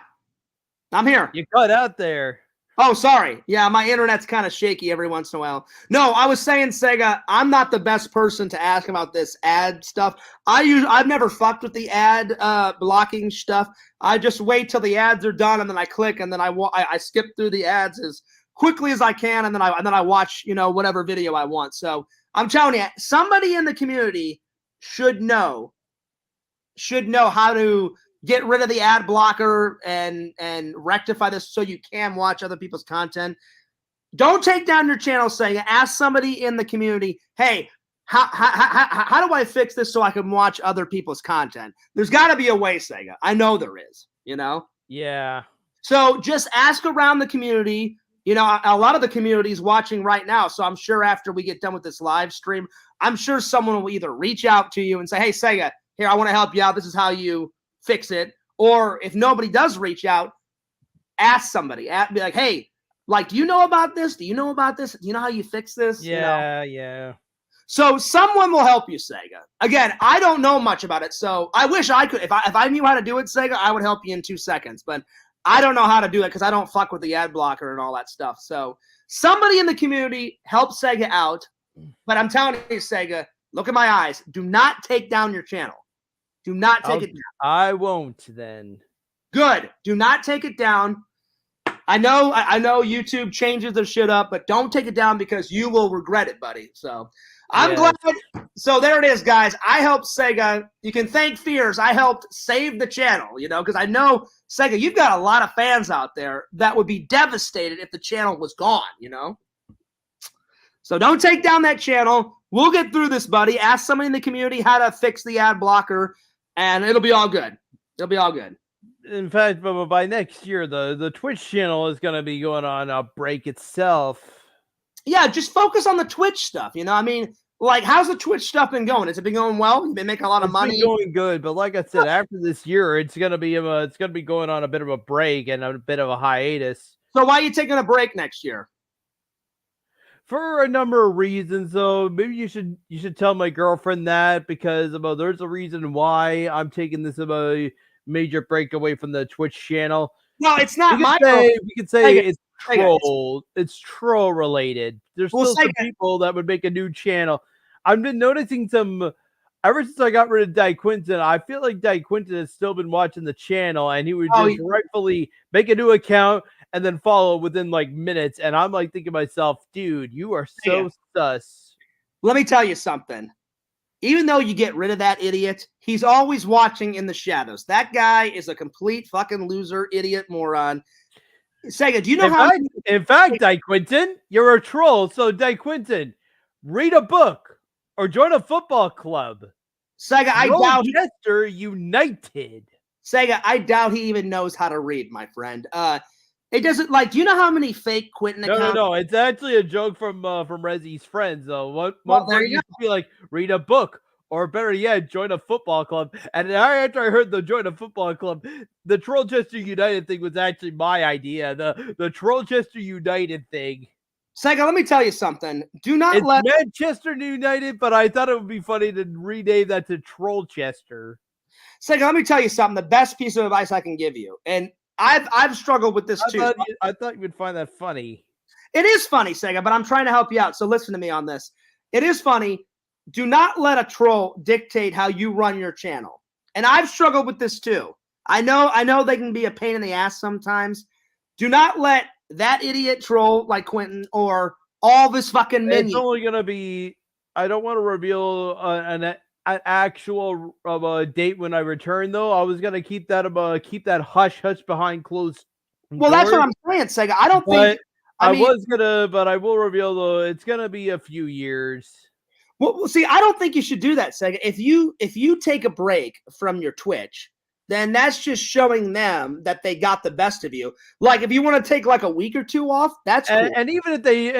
I'm here. You cut out there. Oh, sorry. Yeah, my internet's kind of shaky every once in a while. No, I was saying, Sega, I'm not the best person to ask about this ad stuff. I've never fucked with the ad blocking stuff. I just wait till the ads are done, and then I click, and then I skip through the ads as quickly as I can, and then I watch, you know, whatever video I want. So I'm telling you, somebody in the community should know how to get rid of the ad blocker and rectify this so you can watch other people's content. Don't take down your channel, Sega. Ask somebody in the community, hey, how do I fix this so I can watch other people's content? There's got to be a way, Sega. I know there is, you know? Yeah. So just ask around the community. You know, a lot of the community is watching right now. So I'm sure after we get done with this live stream, I'm sure someone will either reach out to you and say, hey, Sega, here, I want to help you out. This is how you fix it. Or if nobody does reach out, ask somebody. Be like, hey, like, do you know about this? Do you know about this? Do you know how you fix this? Yeah, you know? yeah. So someone will help you, Sega. Again, I don't know much about it, so I wish I could. If I knew how to do it, Sega, I would help you in 2 seconds. But I don't know how to do it because I don't fuck with the ad blocker and all that stuff. So somebody in the community help Sega out. But I'm telling you, Sega, look at my eyes. Do not take down your channel. Do not take it down. I won't then. Good. Do not take it down. I know YouTube changes their shit up, but don't take it down because you will regret it, buddy. So I'm glad. So there it is, guys. I helped Sega. You can thank Fears. I helped save the channel, you know, because I know, Sega, you've got a lot of fans out there that would be devastated if the channel was gone, you know. So don't take down that channel. We'll get through this, buddy. Ask somebody in the community how to fix the ad blocker, and it'll be all good. It'll be all good. In fact, by next year, the Twitch channel is going to be going on a break itself. Yeah, just focus on the Twitch stuff. You know, I mean, like, how's the Twitch stuff been going? Has it been going well? You've been making a lot of money. It's been going good, but like I said, after this year, it's going to be going on a bit of a break and a bit of a hiatus. So why are you taking a break next year? For a number of reasons, though. Maybe you should tell my girlfriend that, because there's a reason why I'm taking this major break away from the Twitch channel. No, it's not we could say it's troll. It's troll related. There's still some people that would make a new channel. I've been noticing some ever since I got rid of Di Quinton. I feel like Di Quinton has still been watching the channel, and he would just rightfully make a new account and then follow within like minutes. And I'm like thinking to myself, dude, you are so sus. Let me tell you something. Even though you get rid of that idiot, he's always watching in the shadows. That guy is a complete fucking loser, idiot, moron. Sega, do you know in fact, Di Quinton, you're a troll. So, Di Quinton, read a book or join a football club. Sega, I doubt Manchester United. Sega, I doubt he even knows how to read, my friend. It doesn't, like, do you know how many fake Quinton accounts? No. It's actually a joke from Rezzy's friends, though. One used to be like, read a book, or better yet, join a football club. And after I heard the join a football club, the Trollchester United thing was actually my idea. The Trollchester United thing. Sega, let me tell you something. Do not it's let Manchester United, but I thought it would be funny to rename that to Trollchester. Sega, let me tell you something. The best piece of advice I can give you, and I've struggled with this too. I thought you would find that funny. It is funny, Sega, but I'm trying to help you out. So listen to me on this. It is funny. Do not let a troll dictate how you run your channel. And I've struggled with this too. I know they can be a pain in the ass sometimes. Do not let that idiot troll like Quentin or all this fucking minion. It's only gonna be. I don't want to reveal an actual date when I return, though. I was gonna keep that hush behind closed doors. Well, that's what I'm saying, Sega. I don't think I was gonna, but I will reveal, though, it's gonna be a few years. Well, see, I don't think you should do that, Sega. If you take a break from your Twitch, then that's just showing them that they got the best of you. Like, if you want to take like a week or two off, that's cool. And even if they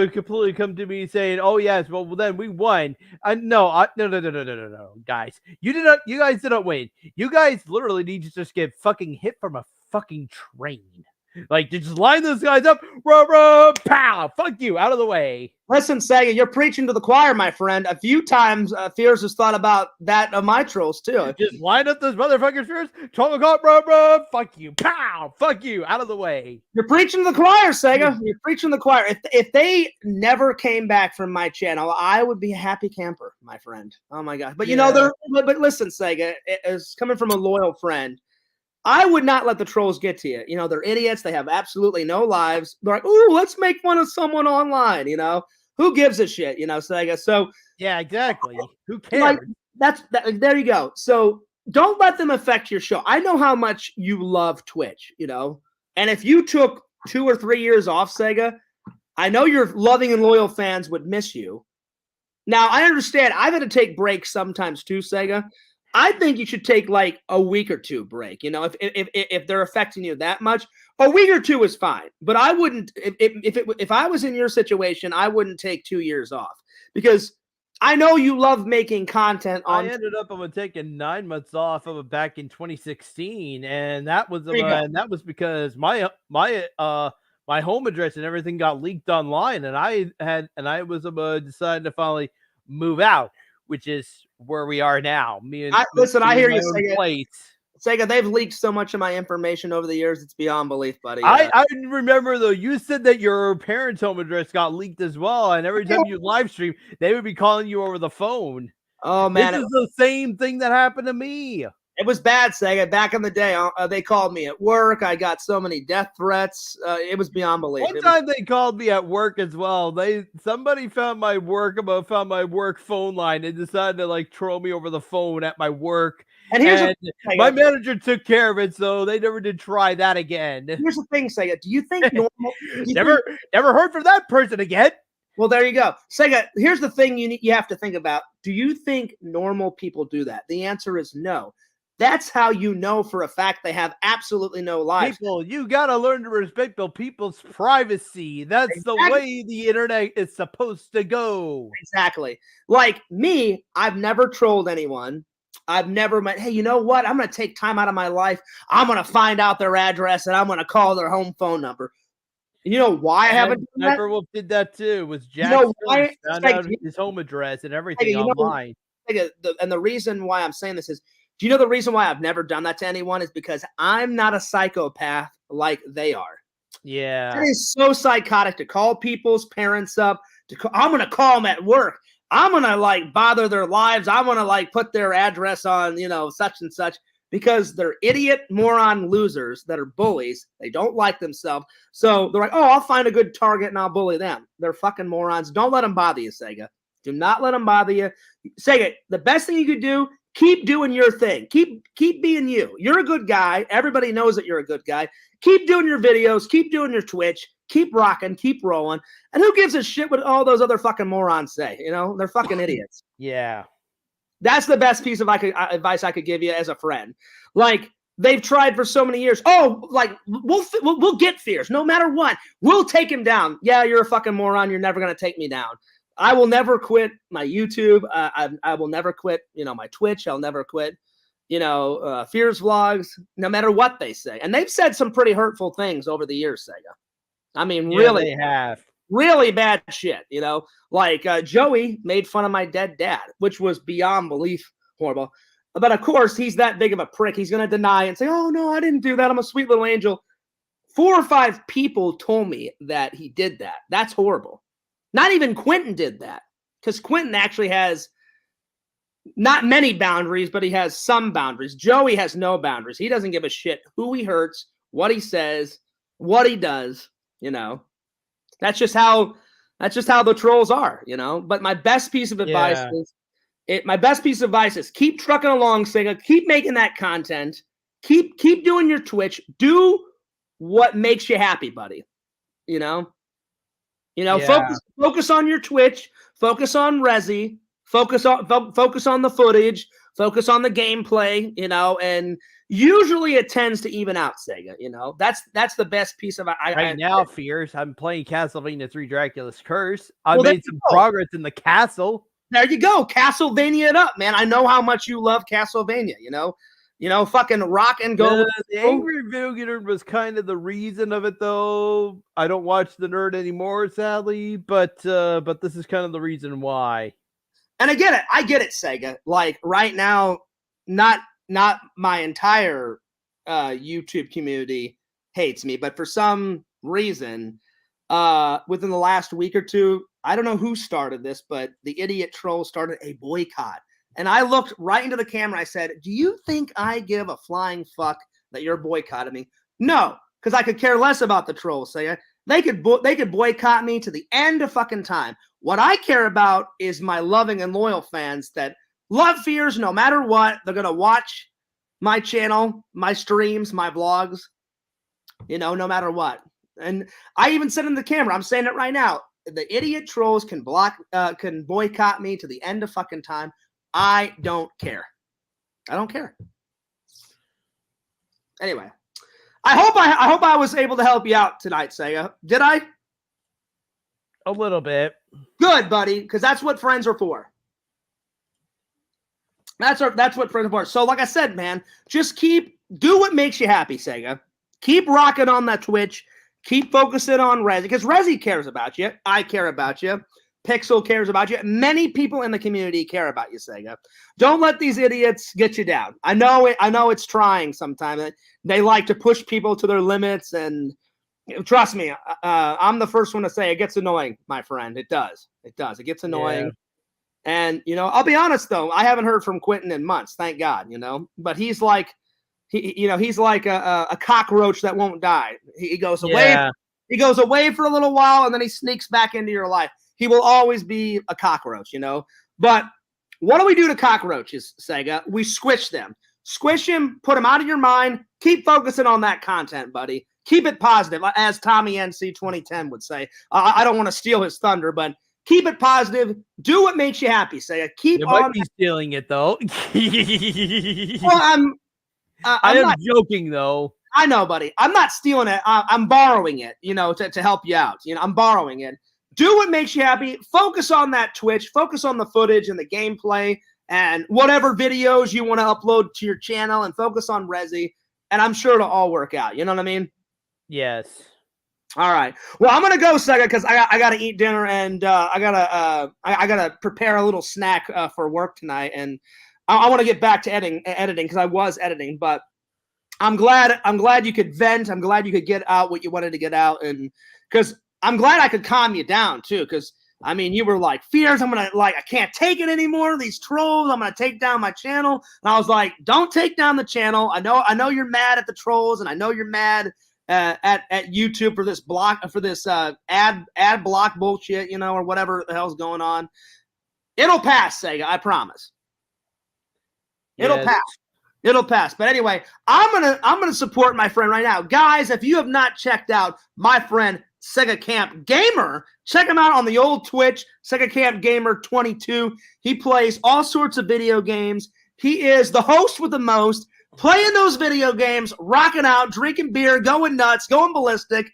completely come to me saying, "Oh yes, well then we won," no, guys, you guys didn't win. You guys literally need to just get fucking hit from a fucking train. Like, just line those guys up, pow, fuck you, out of the way. Listen, Sega, you're preaching to the choir, my friend. A few times, Fears has thought about that of my trolls, too. Just line up those motherfuckers, Fears. Troll bro, fuck you, pow, fuck you, out of the way. You're preaching to the choir, Sega. You're preaching to the choir. If they never came back from my channel, I would be a happy camper, my friend. Oh, my God. But, you know, but listen, Sega, it's coming from a loyal friend. I would not let the trolls get to you. You know, they're idiots. They have absolutely no lives. They're like, ooh, let's make fun of someone online. You know, who gives a shit? You know, Sega. So Yeah, exactly. Who like cares? there you go. So don't let them affect your show. I know how much you love Twitch, you know, and if you took 2 or 3 years off, Sega, I know your loving and loyal fans would miss you. Now I understand. I've had to take breaks sometimes too, Sega. I think you should take like a week or two break. You know, if they're affecting you that much, a week or two is fine. But I wouldn't. If I was in your situation, I wouldn't take 2 years off because I know you love making content on. I ended up taking 9 months off back in 2016, and that was because my home address and everything got leaked online, and I was deciding to finally move out, which is where we are now. I hear you, Sega. Sega, they've leaked so much of my information over the years; it's beyond belief, buddy. I remember though. You said that your parents' home address got leaked as well, and every time you live stream, they would be calling you over the phone. Oh man, this is the same thing that happened to me. It was bad, Sega. Back in the day, they called me at work. I got so many death threats. It was beyond belief. One time they called me at work as well. Somebody found my work phone line and decided to like troll me over the phone at my work. And my manager took care of it, so they never did try that again. Here's the thing, Sega. Do you think normal? Never heard from that person again. Well, there you go. Sega, here's the thing you have to think about. Do you think normal people do that? The answer is no. That's how you know for a fact they have absolutely no lives. People, you got to learn to respect people's privacy. That's the way the internet is supposed to go. Exactly. Like me, I've never trolled anyone. I've never met, hey, you know what? I'm going to take time out of my life. I'm going to find out their address and I'm going to call their home phone number. You know why I haven't done that? Wolf did that too. Was Jack found out his home address and everything online. And the reason why I'm saying this is, do you know the reason why I've never done that to anyone is because I'm not a psychopath like they are. Yeah. It is so psychotic to call people's parents up. I'm going to call them at work. I'm going to like bother their lives. I'm going to like put their address on, you know, such and such because they're idiot, moron losers that are bullies. They don't like themselves. So they're like, oh, I'll find a good target and I'll bully them. They're fucking morons. Don't let them bother you, Sega. Do not let them bother you. Sega, the best thing you could do, keep doing your thing. Keep being you. You're a good guy. Everybody knows that you're a good guy. Keep doing your videos. Keep doing your Twitch. Keep rocking. Keep rolling. And who gives a shit what all those other fucking morons say? You know, they're fucking idiots. Yeah. That's the best piece of advice I could give you as a friend. Like, they've tried for so many years. Oh, like, we'll get Fierce. No matter what. We'll take him down. Yeah, you're a fucking moron. You're never going to take me down. I will never quit my YouTube. I will never quit, you know, my Twitch. I'll never quit, you know, Fears vlogs, no matter what they say. And they've said some pretty hurtful things over the years, Sega. I mean, really, they have really bad shit, you know, like Joey made fun of my dead dad, which was beyond belief horrible. But of course, he's that big of a prick. He's going to deny and say, oh, no, I didn't do that. I'm a sweet little angel. 4 or 5 people told me that he did that. That's horrible. Not even Quentin did that, because Quentin actually has not many boundaries, but he has some boundaries. Joey has no boundaries. He doesn't give a shit who he hurts, what he says, what he does. You know, that's just how the trolls are. You know, but my best piece of advice is keep trucking along, Sega. Keep making that content. Keep doing your Twitch. Do what makes you happy, buddy. You know. Focus on your Twitch, focus on Resi, focus on the footage, focus on the gameplay, you know, and usually it tends to even out, Sega, you know. That's the best piece of now, Fierce. I'm playing Castlevania 3 Dracula's Curse. I made some progress in the castle. There you go. Castlevania it up, man. I know how much you love Castlevania, you know. You know, fucking rock and go. The Angry Video Nerd was kind of the reason of it, though. I don't watch the nerd anymore, sadly, but this is kind of the reason why. And I get it, Sega. Like right now, not my entire YouTube community hates me, but for some reason, within the last week or two, I don't know who started this, but the idiot troll started a boycott. And I looked right into the camera. I said, do you think I give a flying fuck that you're boycotting me. No, because I could care less about the trolls, Sega. They could boycott me to the end of fucking time. What I care about is my loving and loyal fans that love Fears no matter what. They're going to watch my channel, my streams, my vlogs, no matter what. And I even said in the camera, I'm saying it right now, the idiot trolls can boycott me to the end of fucking time. I don't care. I don't care. Anyway, I hope I was able to help you out tonight, Sega. Did I? A little bit. Good, buddy, because that's what friends are for. That's what friends are for. So, like I said, man, just do what makes you happy, Sega. Keep rocking on that Twitch. Keep focusing on Resi, because Resi cares about you. I care about you. Pixel cares about you. Many people in the community care about you, Sega. Don't let these idiots get you down. I know it's trying sometimes. They like to push people to their limits, and trust me, I'm the first one to say it gets annoying, my friend. It does. It gets annoying. Yeah. And, I'll be honest, though. I haven't heard from Quentin in months, thank God, But he's like, he's like a cockroach that won't die. He goes away. Yeah. He goes away for a little while, and then he sneaks back into your life. He will always be a cockroach, But what do we do to cockroaches, Sega? We squish them. Squish him, put him out of your mind. Keep focusing on that content, buddy. Keep it positive, as Tommy NC 2010 would say. I don't want to steal his thunder, but keep it positive. Do what makes you happy, Sega. You might be stealing it, though. Well, I am joking, though. I know, buddy. I'm not stealing it. I'm borrowing it, to help you out. I'm borrowing it. Do what makes you happy. Focus on that Twitch. Focus on the footage and the gameplay and whatever videos you want to upload to your channel, and focus on Resi. And I'm sure it'll all work out. You know what I mean? Yes. All right. Well, I'm gonna go, Sega, because I gotta eat dinner, and I gotta prepare a little snack for work tonight, and I want to get back to editing because I was editing, but I'm glad you could vent. I'm glad you could get out what you wanted to get out, and because I'm glad I could calm you down too, because you were like, Fears, I can't take it anymore. These trolls, I'm gonna take down my channel. And I was like, don't take down the channel. I know you're mad at the trolls, and I know you're mad at YouTube for this ad block bullshit, or whatever the hell's going on. It'll pass, Sega, I promise. It'll pass. It'll pass. But anyway, I'm gonna support my friend right now. Guys, if you have not checked out my friend Sega Camp Gamer, check him out on the old Twitch, Sega Camp Gamer 22. He plays all sorts of video games. He is the host with the most, playing those video games, rocking out, drinking beer, going nuts, going ballistic.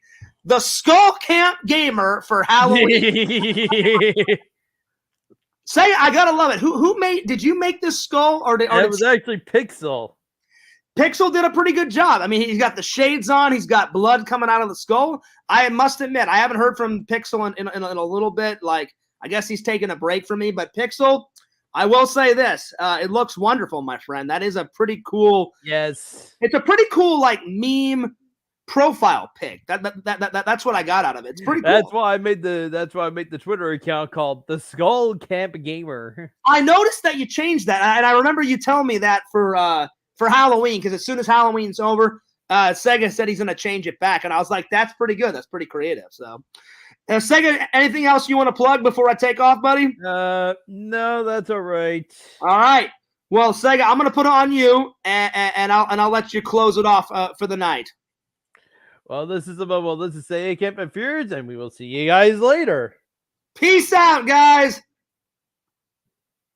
The Skull Camp Gamer for Halloween. Say, I gotta love it. Did you make this skull, or it was actually Pixel? Pixel did a pretty good job. He's got the shades on. He's got blood coming out of the skull. I must admit, I haven't heard from Pixel in a little bit. Like, I guess he's taking a break from me. But Pixel, I will say this: it looks wonderful, my friend. That is a pretty cool. Yes, it's a pretty cool meme profile pic. That's what I got out of it. It's pretty cool. That's why I made the Twitter account called the Skull Camp Gamer. I noticed that you changed that, and I remember you telling me that for Halloween, because as soon as Halloween's over, Sega said he's gonna change it back, and I was like, that's pretty good. That's pretty creative. So, Sega, anything else you want to plug before I take off, buddy? No, that's all right. All right. Well, Sega, I'm gonna put it on you, and I'll let you close it off for the night. Well, this is SEGA Camp and Fears, and we will see you guys later. Peace out, guys.